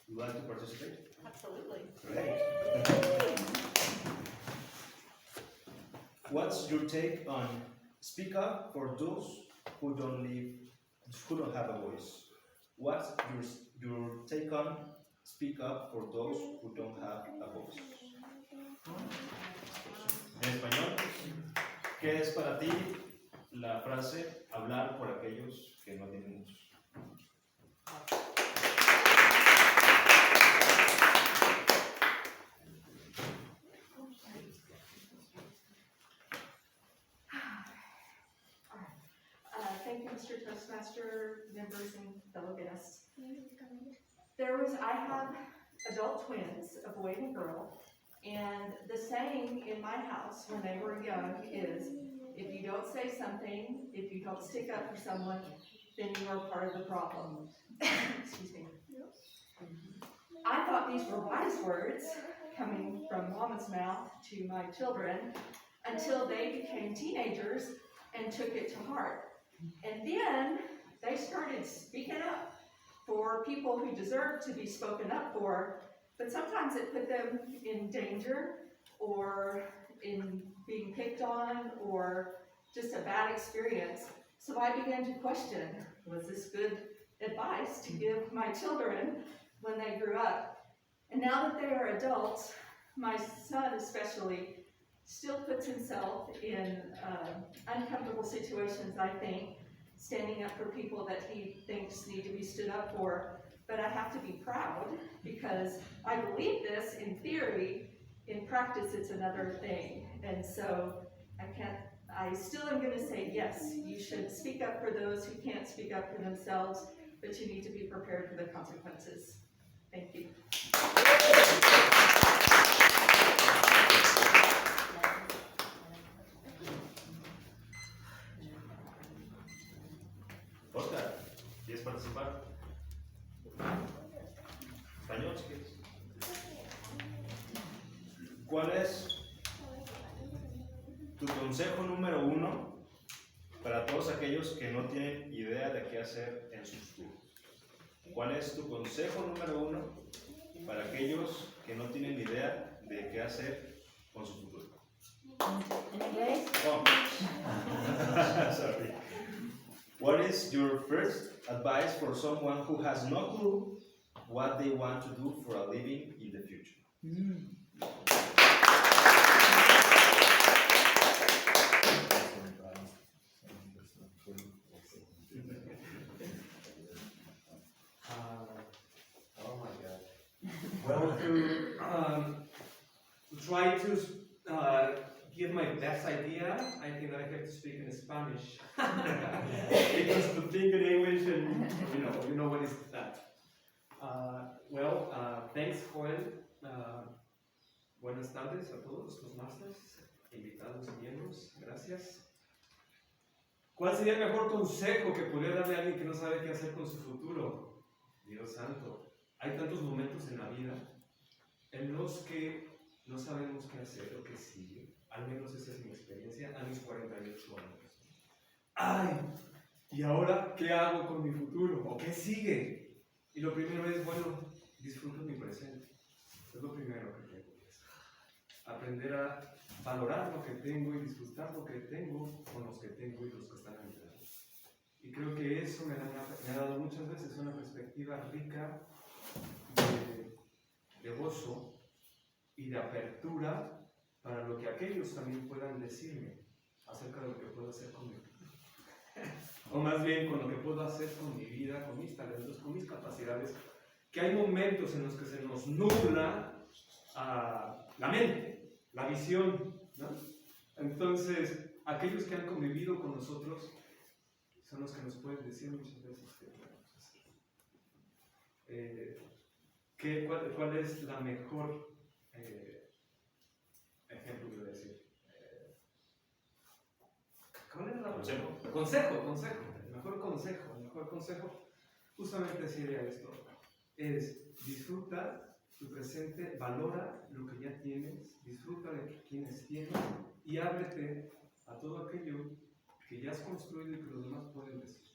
you like to participate? Absolutely. Great. What's your take on speak up for those who don't have a voice? What's your take on speak up for those who don't have a voice? En español, ¿qué es para ti la frase hablar por aquellos que no tienen voz? Thank you, Mr. Toastmaster, members, and fellow guests. I have adult twins, a boy and a girl, and the saying in my house when they were young is, if you don't say something, if you don't stick up for someone, then you are part of the problem. Excuse me. I thought these were wise words coming from Mama's mouth to my children until they became teenagers and took it to heart. And then they started speaking up for people who deserve to be spoken up for, but sometimes it put them in danger or in being picked on or just a bad experience. So I began to question, was this good advice to give my children when they grew up? And now that they are adults, my son especially still puts himself in uncomfortable situations, I think, standing up for people that he thinks need to be stood up for. But I have to be proud because I believe this in theory. In practice, it's another thing. And so I still am going to say, yes, you should speak up for those who can't speak up for themselves, but you need to be prepared for the consequences. Thank you. Español, si quieres. ¿Cuál es tu consejo número 1 para todos aquellos que no tienen idea de qué hacer en su futuro? ¿Cuál es tu consejo número 1 para aquellos que no tienen idea de qué hacer con su futuro? ¿En inglés? Oh. Sorry. What is your first advice for someone who has no clue what they want to do for a living in the future? Oh my God. Well, to try to give my best idea, I think that I have to speak in Spanish. Because to think in English and you know what is that. Thanks, Joel. Buenas tardes a todos los Toastmasters, invitados y miembros. Gracias. ¿Cuál sería el mejor consejo que podría darle a alguien que no sabe qué hacer con su futuro? Dios santo, hay tantos momentos en la vida en los que no sabemos qué hacer o qué sigue. Al menos esa es mi experiencia a mis 48 años. ¡Ay! ¿Y ahora qué hago con mi futuro? ¿O qué sigue? Y lo primero es, bueno, disfruto mi presente. Es lo primero que tengo que hacer. Aprender a valorar lo que tengo y disfrutar lo que tengo con los que tengo y los que están a mi lado. Y creo que eso me ha dado muchas veces una perspectiva rica de gozo y de apertura para lo que aquellos también puedan decirme acerca de lo que puedo hacer con mi vida. O más bien con lo que puedo hacer con mi vida, con mis talentos, con mis capacidades, que hay momentos en los que se nos nubla la mente, la visión, ¿no? Entonces, aquellos que han convivido con nosotros son los que nos pueden decir muchas veces qué podemos hacer. ¿Cuál es la mejor ejemplo que voy a decir? ¿Cuál es la consejo? El mejor consejo justamente sería esto. Es disfruta tu presente, valora lo que ya tienes, disfruta de quienes tienes y ábrete a todo aquello que ya has construido y que los demás pueden decir.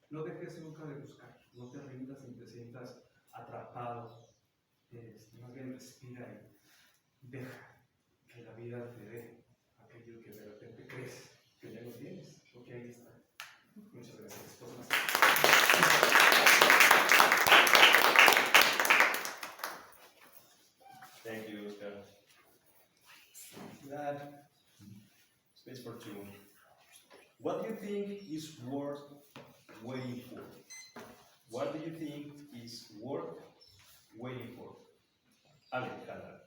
No dejes nunca de buscar, no te rindas ni te sientas atrapado. Más bien respira y deja que la vida te dé aquello que de repente crees que ya no tienes, porque ahí está. Muchas gracias. Thank you, Oscar. That space for 2. What do you think is worth waiting for? What do you think is worth waiting for? Alejandra.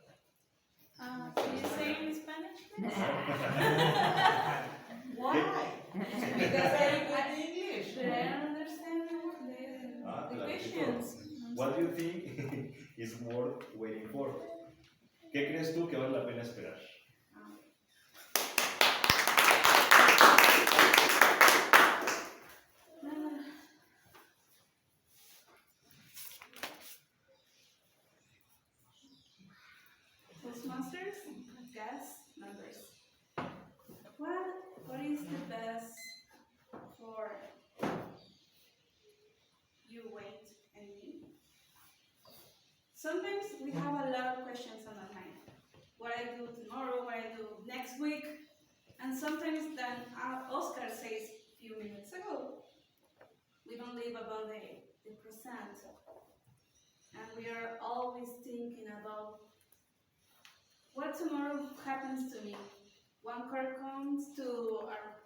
Can you say in Spanish, please? Why? Because I good English. But I don't understand the questions. What do you think is worth waiting for? ¿Qué crees tú que vale la pena esperar? Toastmasters, guess numbers. What is the best for you, Wade, and me? Sometimes we have a lot of questions on our mind. What I do tomorrow, what I do next week, and sometimes then Oscar says a few minutes ago, we don't live about the present, and we are always thinking about what tomorrow happens to me. One car comes to our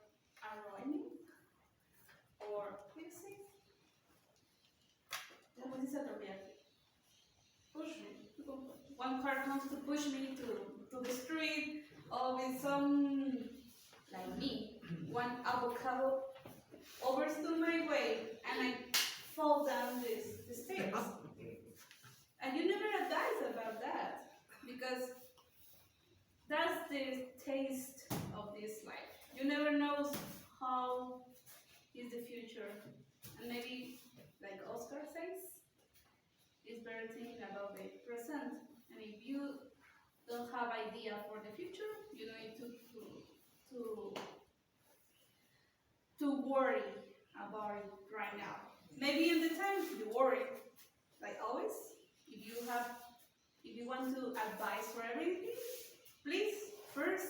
ruining, or please see. What is that? Push me. One car comes to push me to the street, or with some, like me, one avocado overstood my way, and I fall down the stairs. And you never advise about that, because that's the taste of this life. You never know how is the future. And maybe, like Oscar says, it's better thinking about the present. And if you don't have idea for the future, you don't need to worry about it right now. Maybe in the time you worry, like always. If you want to advise for everything, please first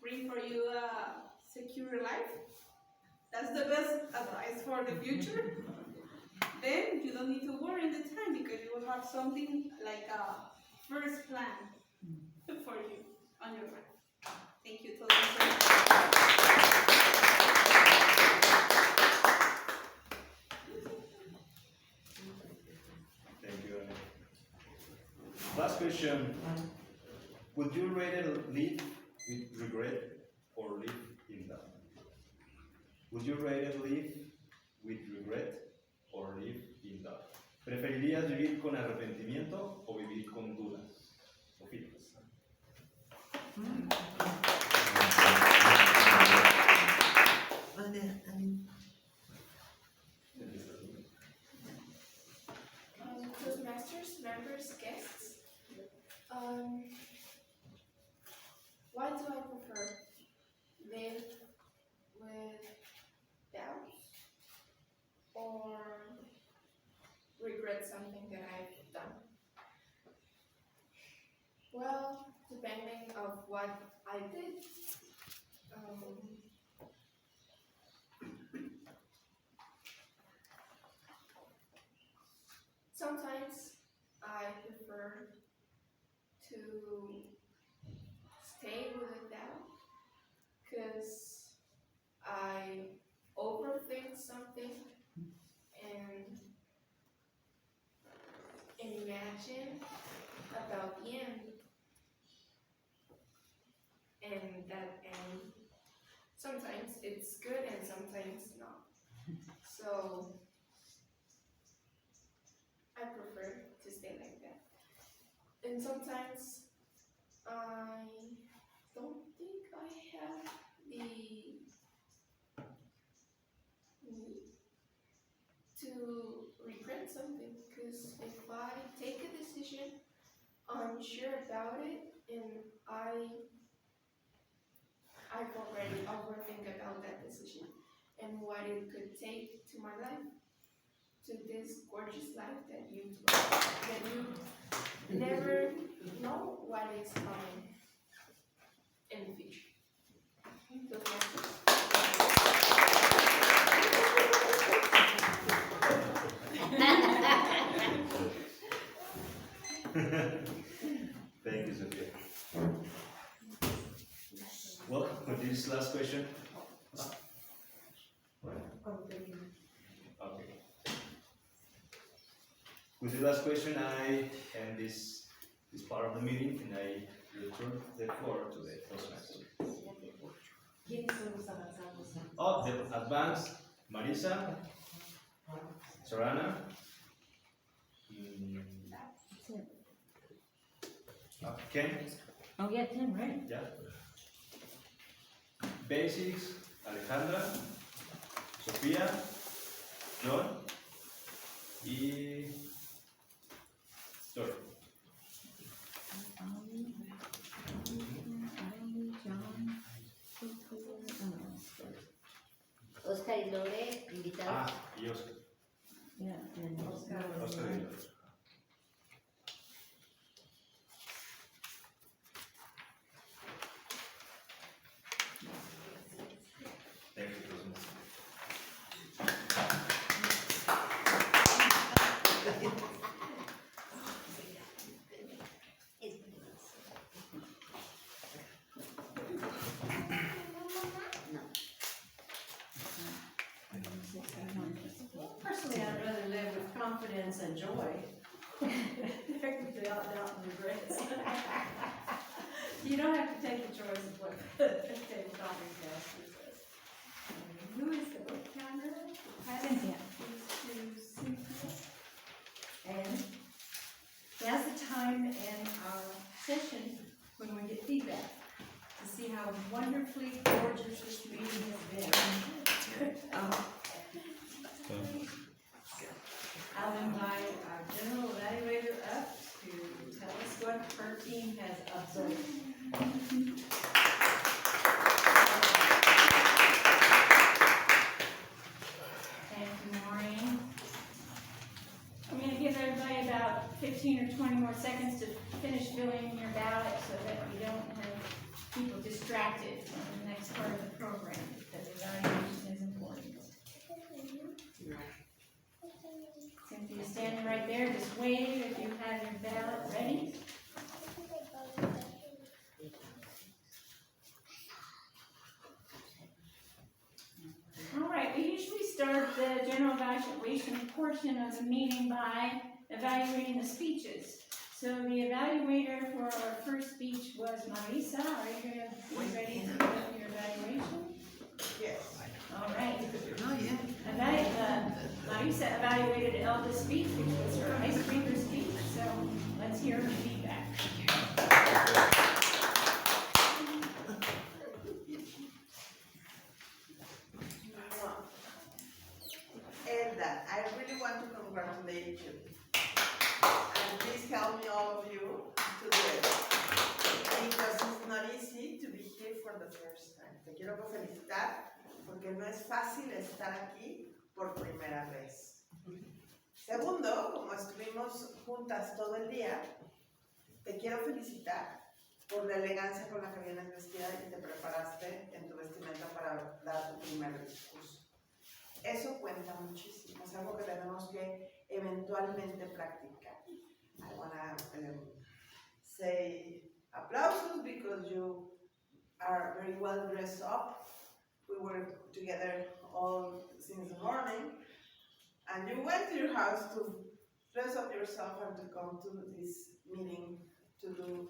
bring for you a secure life. That's the best advice for the future. Then you don't need to worry in the time because you will have something like a first plan for you on your life. Thank you, Thank you, Anna. Last question. Would you rather live with regret or live in doubt? Would you rather live with regret or live in doubt? ¿Preferirías vivir con arrepentimiento o vivir con dudas o filtros? Toastmasters, members, guests. Why do I prefer live with doubts or regret something that I've done? Well, depending of what I did. Sometimes I prefer to stay with a doubt because I overthink something and imagine about the end, and that end sometimes it's good and sometimes not. So I prefer to stay like that. And sometimes I don't think I have the need to regret something, because if I take a decision, I'm sure about it, and I've already overthink about that decision and what it could take to my life, to this gorgeous life that you never know what is coming in the future. Thank you, Sophia. Well, with this last question. Okay. With the last question, I end this part of the meeting and I return the floor to the Toastmaster. Oh, the advanced Marisa, Sorana, Ken. Oh, yeah, Tim, right? Yeah. Basics, Alejandra, Sofía, John y Story. Oscar y Lore, invitados. Ah, y Oscar. Yeah, and Oscar y Lore. Thank you, personally, I'd rather live with confidence and joy. Without doubt and regrets. You don't have to take the choice of what the table topic master says. Who is the book counter? Cynthia. And that's the time in our session when we get feedback to see how wonderfully gorgeous this meeting has been. I'll invite our general what her team has observed. Thank you, Maureen. I'm gonna give everybody about 15 or 20 more seconds to finish filling in your ballot so that we don't have people distracted from the next part of the program, because evaluation is important. Cynthia's standing right there, just waiting if you have your ballot ready. All right, we usually start the general evaluation portion of the meeting by evaluating the speeches. So the evaluator for our first speech was Marisa. Are you ready to do your evaluation? Yes. All right. Oh, yeah. Marisa evaluated Elda's speech, which was her icebreaker speech. So let's hear her feedback. Elda, I really want to congratulate you. And please help me, all of you, to do it. Because it's not easy to be here for the first time. Te quiero felicitar porque no es fácil estar aquí por primera vez. Segundo, como estuvimos juntas todo el día, te quiero felicitar por la elegancia con la que vienes vestida y te preparaste en tu vestimenta para dar tu primer discurso. Eso cuenta muchísimo, es algo que tenemos que eventualmente practicar. I wanna say aplausos because you are very well dressed up. We were together all since the morning, and you went to your house to dress up yourself and to come to this meeting to do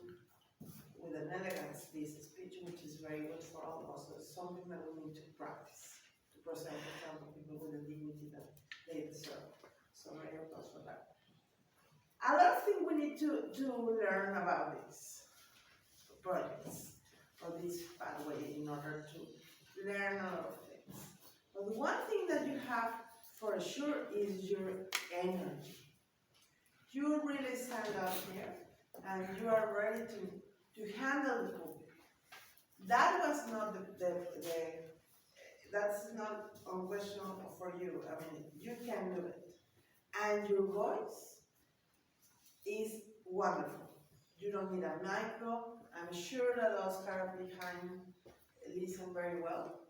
with an elegance this speech, which is very good for all of us. So it's something that we need to practice, to present in front of people with the dignity that they deserve. So very applause for that. A lot of things we need to learn about these projects or this pathway in order to learn a lot of things. But the one thing that you have for sure is your energy. You really stand up here and you are ready to handle the public. That was not that's not unquestionable for you. I mean, you can do it. And your voice is wonderful. You don't need a micro. I'm sure that Oscar behind listen very well.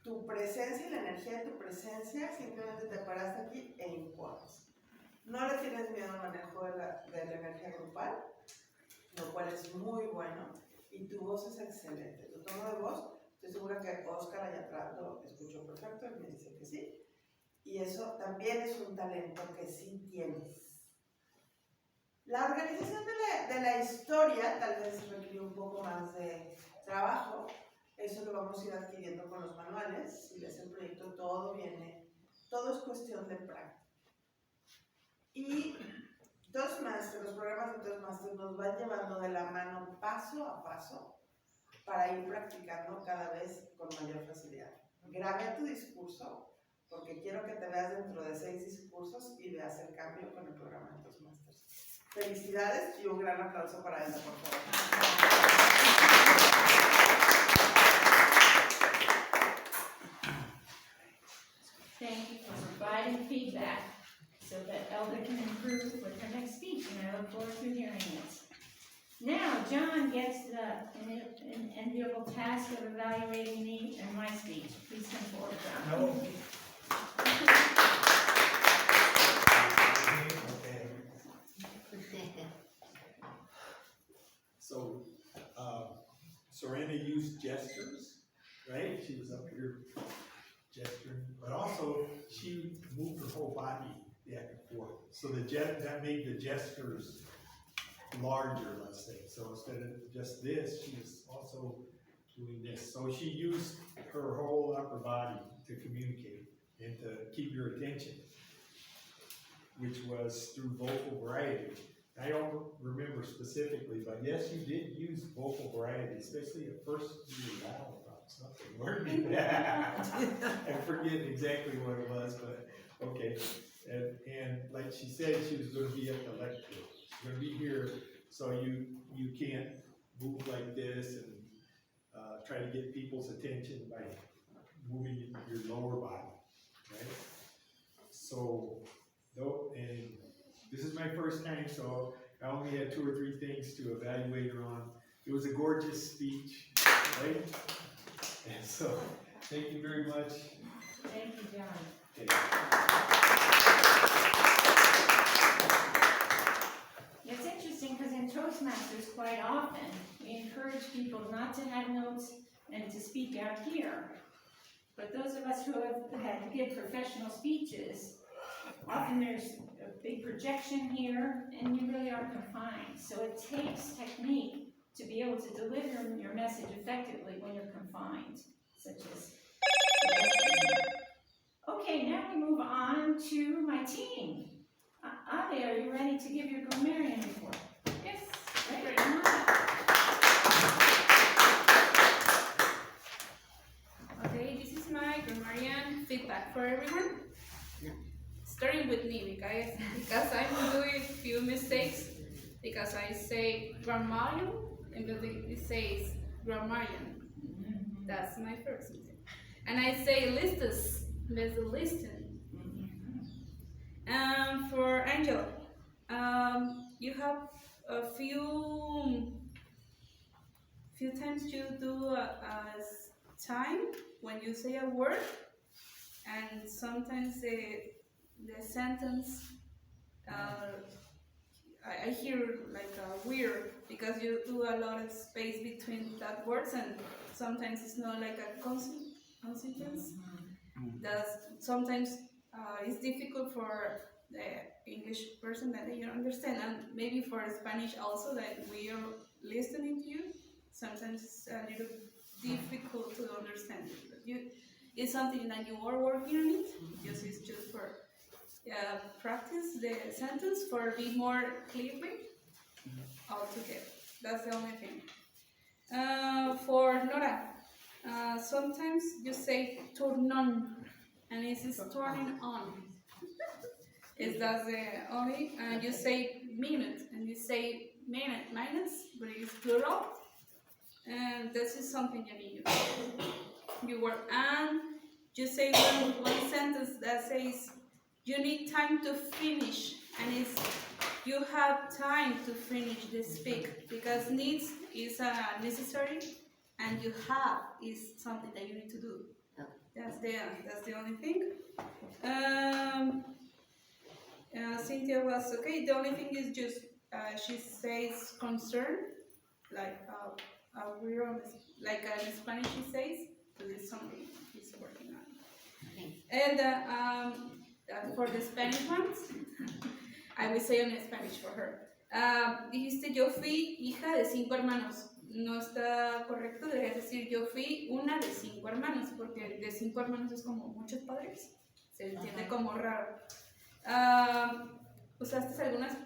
Tu presencia y la energía de tu presencia, simplemente te paraste aquí e impones. No le tienes miedo al manejo de la energía grupal, lo cual es muy bueno, y tu voz es excelente. Tu tono de voz, estoy segura que Oscar allá atrás lo escuchó perfecto y me dice que sí. Y eso también es un talento que sí tienes. La organización de la historia tal vez requiere un poco más de trabajo. Eso lo vamos a ir adquiriendo con los manuales. Si ves el proyecto, todo es cuestión de práctica. Y Toastmasters, los programas de Toastmasters nos van llevando de la mano paso a paso para ir practicando cada vez con mayor facilidad. Grabé tu discurso porque quiero que te veas dentro de 6 discursos y veas el cambio con el programa de Toastmasters. Felicidades y un gran aplauso para ella, por favor. Thank you for providing feedback so that Elda can improve with her next speech, and I look forward to hearing it. Now, John gets the enviable task of evaluating me and my speech. Please come forward, John. No. So, Serena used gestures, right? She was up here gesturing, but also she moved her whole body back and forth. So that made the gestures larger, let's say. So instead of just this, she was also doing this. So she used her whole upper body to communicate and to keep your attention, which was through vocal variety. I don't remember specifically, but yes, you did use vocal variety, especially at first you were loud about something, weren't you? I forget exactly what it was, but okay. And like but she said she was gonna be at the lecture. She's gonna be here, so you can't move like this and try to get people's attention by moving your lower body, right? So, though, and this is my first time, so I only had 2 or 3 things to evaluate her on. It was a gorgeous speech, right? And so, thank you very much. Thank you, John. Okay. It's interesting because in Toastmasters, quite often, we encourage people not to have notes and to speak out here. But those of us who have had to give professional speeches, often there's a big projection here, and you really are confined. So it takes technique to be able to deliver your message effectively when you're confined, such as the lecture here. Okay, now we move on to my team. Ali, are you ready to give your grammarian report? Yes. Great, come on up. Okay, this is my grammarian feedback for everyone. Starting with me, because I'm doing few mistakes, because I say grammarian and it says grammarian. That's my first mistake. And I say listus, there's a listen. For Angela, you have a few times you do a time when you say a word, and sometimes the sentence I hear like weird because you do a lot of space between that words, and sometimes it's not like a consonants. That's sometimes it's difficult for the English person that you understand, and maybe for Spanish also that we are listening to you. Sometimes it's a little difficult to understand it. But it's something that you are working on it. It's just for practice the sentence for be more clearly altogether. That's the only thing. For Nora, sometimes you say turn on, and it is turning on. That's the only, and you say minute, and you say minutes, but it's plural. And this is something you need. You work, and you say one sentence that says you need time to finish, and it's you have time to finish the speak, because needs is necessary, and you have is something that you need to do. That's the only thing. Cynthia was okay. The only thing is just she says concern, like we're on this, like in Spanish she says, so it's something he's working on. And for the Spanish ones, I will say on Spanish for her. Dijiste yo fui hija de 5 hermanos. No está correcto, deberías decir yo fui una de 5 hermanos, porque de 5 hermanos es como muchos padres. Se entiende como raro. Usaste algunas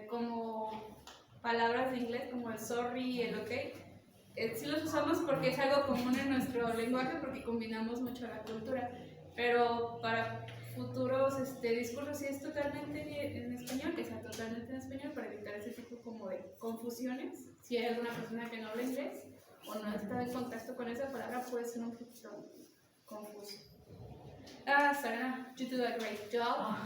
como palabras de inglés como el sorry y el ok. Sí los usamos porque es algo común en nuestro lenguaje, porque combinamos mucho la cultura, pero para futuros discursos sí es totalmente en español, que sea totalmente en español, para evitar ese tipo como de confusiones. Si hay alguna persona que no habla inglés o no está en contacto con esa palabra, puede ser un poquito confuso. Sarah, you do a great job.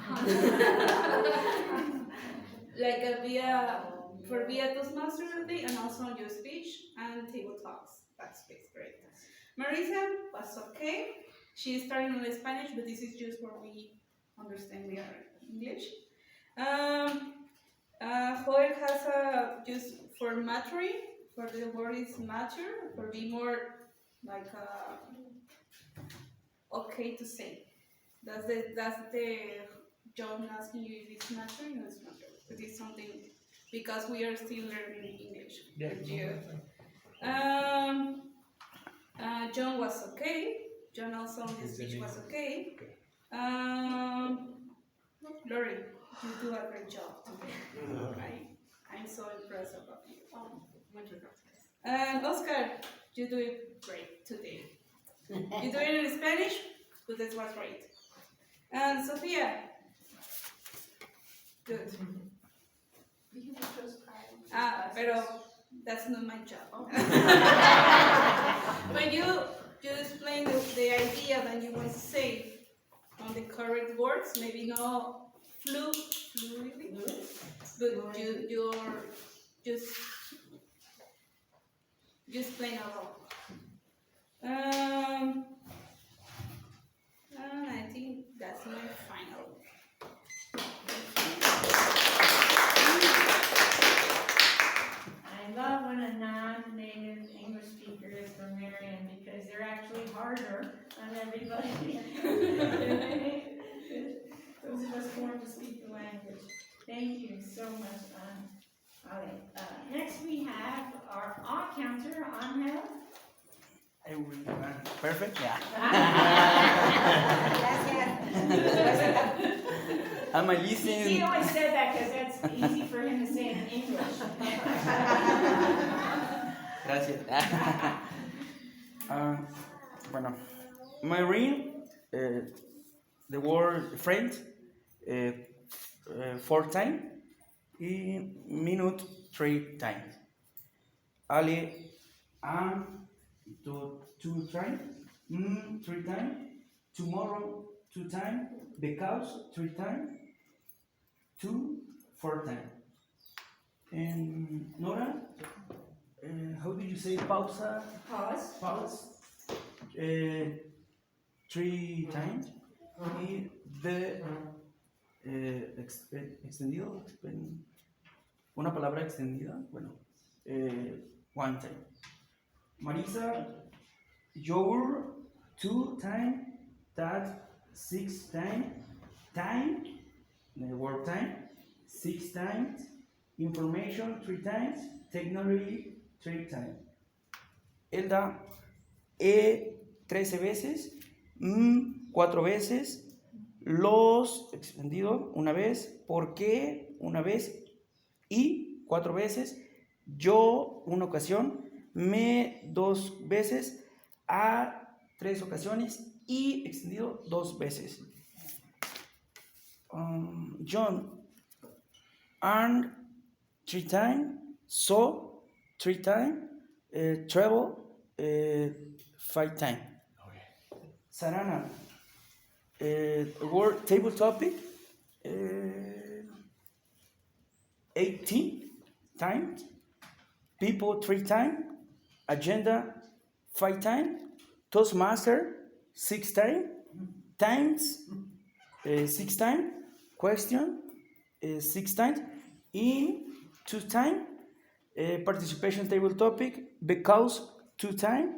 Like via Toastmasters day, and also on your speech and table talks. That's great. Marisa was okay. She's starting on Spanish, but this is just where we understand we are English. Joel has just for maturing, for the word is mature, for be more like okay to say. That's the John asking you if it's mature, no, it's not. It is something because we are still learning English. John was okay. John also on his speech was okay. Lori, you do a great job today. I'm so impressed about you. And Oscar, you do it great today. You do it in Spanish, but this was great. And Sofia, Good. Pero that's not my job. When you explain the idea that you want to say on the correct words, maybe not fluidly, but you're just plain along. And I think that's my final. I love when a non-native English speaker is from Marion because they're actually harder on everybody. Those of us born to speak the language. Thank you so much, Ali. Next we have our awe counter, Angel. Perfect? Yeah. Gracias. Am I He listening? only said that because that's easy for him to say in English. Gracias. Bueno, my ring, the word friend, 4 times, in minute 3 times. Ali, 2 times, 3 times, tomorrow 2 times, because 3 times, 2, 4 times. And Nora, how do you say pausa? Pause. Pause. 3 times. Y the extendido, una palabra extendida, bueno, 1 time. Marisa, your 2 times, that 6 times, time, the word time, 6 times, information 3 times, technology 3 times. Elda, 13 veces, 4 veces, los, extendido, 1 vez, por qué, 1 vez, y 4 veces, yo, 1 ocasión, me, 2 veces, a, 3 ocasiones, y extendido 2 veces. John, and 3 times, so 3 times, travel 5 times. Okay. Sarana, word table topic 18 times, people 3 times, agenda 5 times, Toastmaster 6 times, 6 times, question 6 times, in 2 times, participation table topic, because 2 times,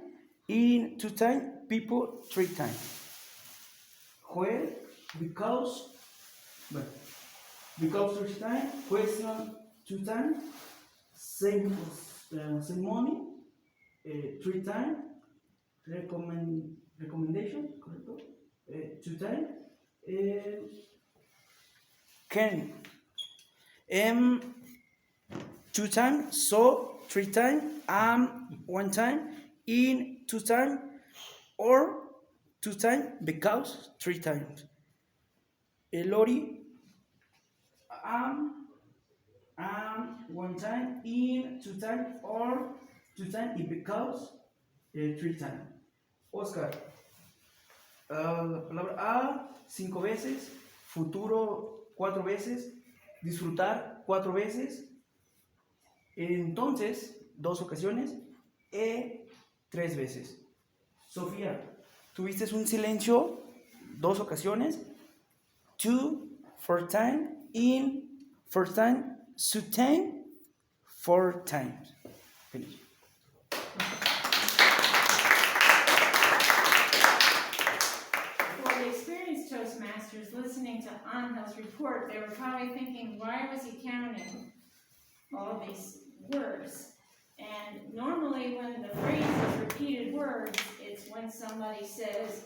in 2 times, people 3 times. Joel, because 3 times, question 2 times, same money 3 times, recommendation, correcto, 2 times, Ken, 2 times, so 3 times, 1 time, in 2 times, or 2 times, because 3 times. Lori, 1 time, in 2 times, or 2 times, and because 3 times. Oscar, la palabra a 5 veces, futuro 4 veces, disfrutar 4 veces, entonces 2 ocasiones, 3 veces. Sofía, tuviste un silencio 2 ocasiones, 2 4 times, in 4 times, sutain 4 times. Finish. For the experienced Toastmasters listening to Angel's report, they were probably thinking, why was he counting all these words? And normally when the phrase is repeated words, it's when somebody says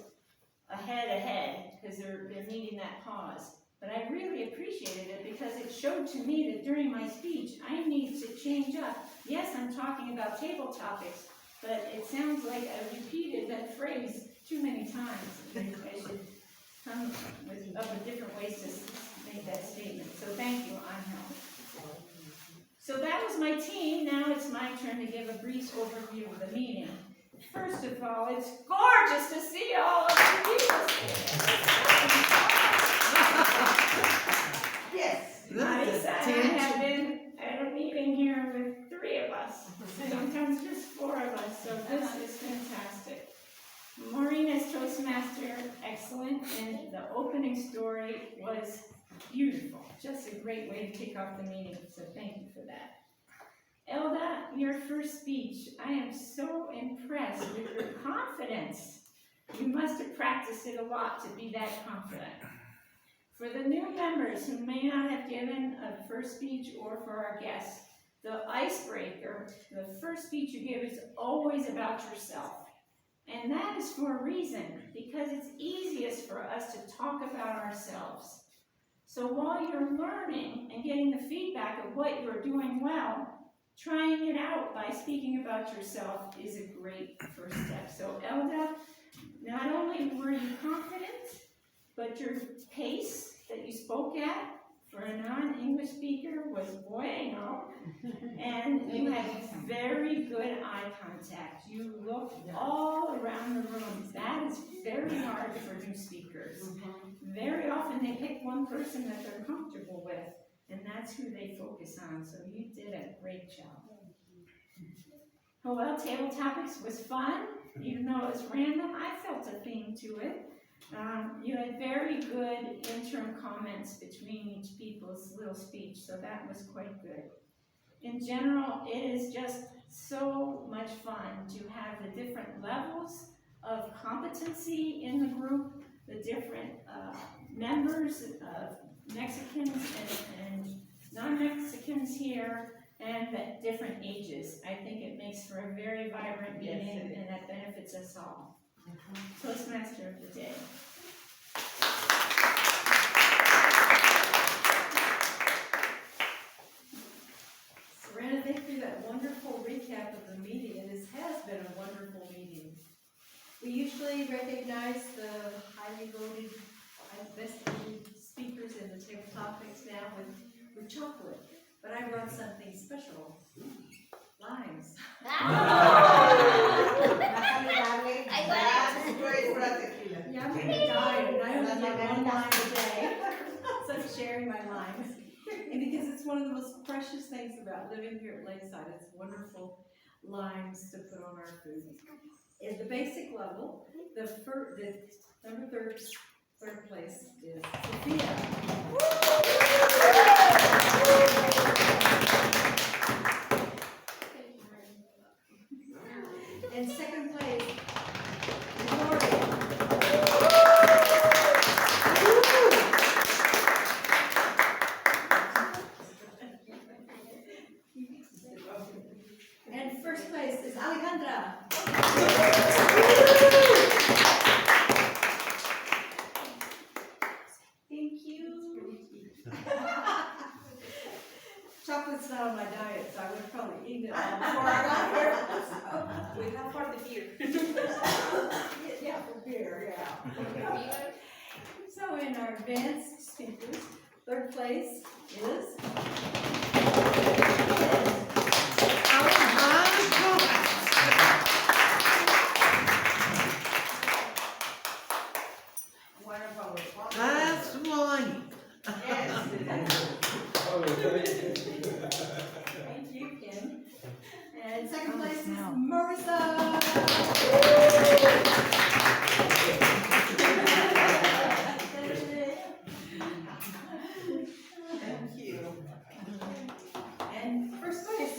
ahead, because they're needing that pause. But I really appreciated it because it showed to me that during my speech, I need to change up. Yes, I'm talking about table topics, but it sounds like I repeated that phrase too many times. I should come up with different ways to make that statement. So thank you, my team, now it's my turn to give a brief overview of the meeting. First of all, it's gorgeous to see all of you people. Yes. Marisa and I have been at a meeting here with 3 of us, sometimes just 4 of us, so this is fantastic. Maureen as Toastmaster, excellent, and the opening story was beautiful. Just a great way to kick off the meeting, so thank you for that. Elda, your first speech, I am so impressed with your confidence. You must have practiced it a lot to be that confident. For the new members who may not have given a first speech, or for our guests, the icebreaker, the first speech you give is always about yourself. And that is for a reason, because it's easiest for us to talk about ourselves. So while you're learning and getting the feedback of what you're doing well, trying it out by speaking about yourself is a great first step. So Elda, not only were you confident, but your pace that you spoke at for a non-English speaker was bueno, and you had very good eye contact. You looked all around the room. That is very hard for new speakers. Very often they pick one person that they're comfortable with, and that's who they focus on, so you did a great job. Oh, well, table topics was fun, even though it was random. I felt a theme to it. You had very good interim comments between each people's little speech, so that was quite good. In general, it is just so much fun to have the different levels of competency in the group, the different members of Mexicans and non-Mexicans here, and the different ages. I think it makes for a very vibrant meeting, and that benefits us all. Toastmaster of the day. Serena, thank you for that wonderful recap of the meeting, and this has been a wonderful meeting. We usually recognize the highly voted, best voted speakers in the table topics now with chocolate, but I brought something special. Limes. That's great for a tequila. Yeah, I'm on a diet, and I only get 1 lime a day, so I'm sharing my limes. And because it's one of the most precious things about living here at Lakeside, it's wonderful limes to put on our food. At the basic level, the number third place is Sophia. And second place, Lori. And first place is Alejandra. Thank you. Chocolate's not on my diet, so I would have probably eaten it all before I got here. We have for the beer. Yeah, for beer, yeah. So in our advanced speakers, third place is That's one. Yes. Thank you, Kim. And second place is Marisa. Thank you. And first place.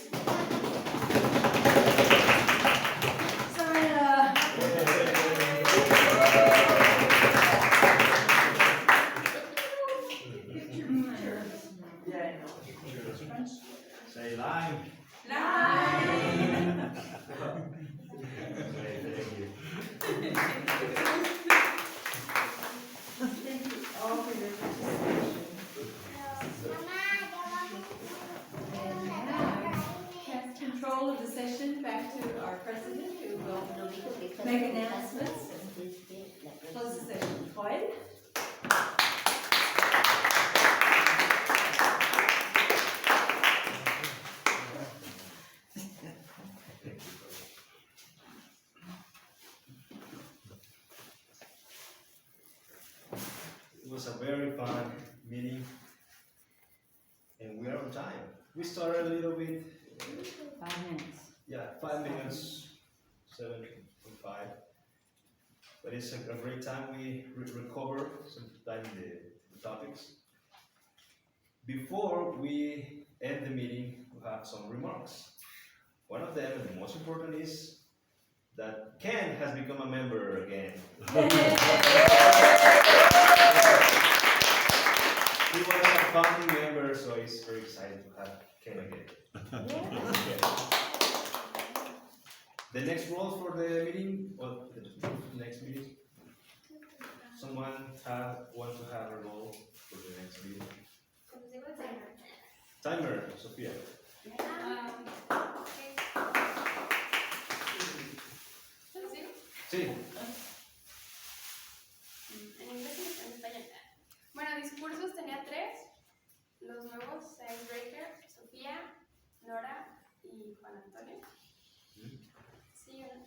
Serena. Yeah, I know. Say lime. Lime. Say thank you. Thank you all for your participation. And now, pass control of the session back to our president, who will make announcements and close the session. Joel? We started a little bit, 5 minutes. yeah, 5 minutes, 7.5. But it's a great time. We recover some time the topics. Before we end the meeting, we have some remarks. One of them, and the most important, is that Ken has become a member again. He was a founding member, so he's very excited to have Ken again. Yeah. The next role for the meeting, or the next meeting, someone want to have a role for the next meeting? Timer, Sofía. Sí. En inglés y en español. Bueno, discursos tenía 3. Los nuevos, Icebreaker, Sofía, Nora y Juan Antonio. ¿Sí o no?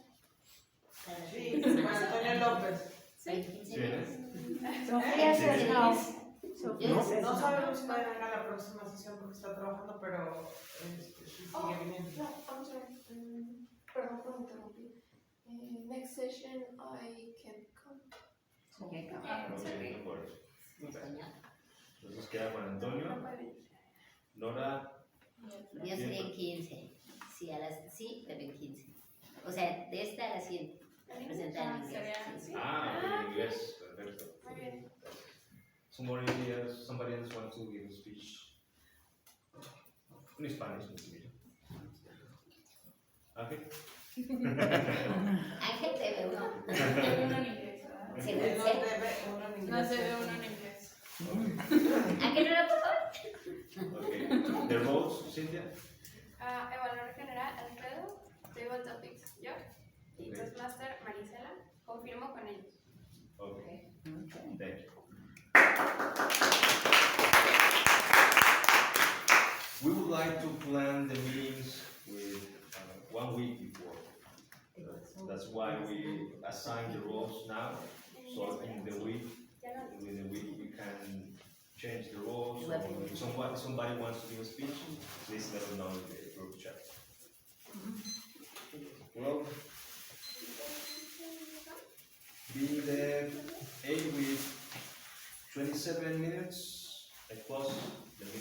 Sí, Juan Antonio López. ¿Sí? Sofía says no. No sabemos si puede venir a la próxima sesión porque está trabajando, pero sí sigue viniendo. No, I'm sorry. Perdón por interrumpir. Next session I can come. Okay, go. Okay, no worries. Entonces queda Juan Antonio, Nora. Yo sería en 15. Sí, sí, pero en 15. O sea, de esta a la siguiente. Presentar en inglés. Sí. En inglés, perfecto. Muy bien. Somebody else want to give a speech? In Spanish, maybe. Okay. Ángel debe uno. Debe uno en inglés, ¿verdad? Sí, Él nos debe uno en Nos inglés. debe uno en inglés. Ángel, no lo puedo. Okay. The roles, Cynthia? Evaluador general, Alfredo. Table Topics, yo. Y Toastmaster, Marisela. Confirmo con ellos. Okay. Thank you. We would like to plan the meetings with 1 week before. That's why we assign the roles now. So in the week, you can change the roles. Or if somebody wants to give a speech, please let them know in the group chat. Well, being the 8 with 27 minutes, I close the meeting.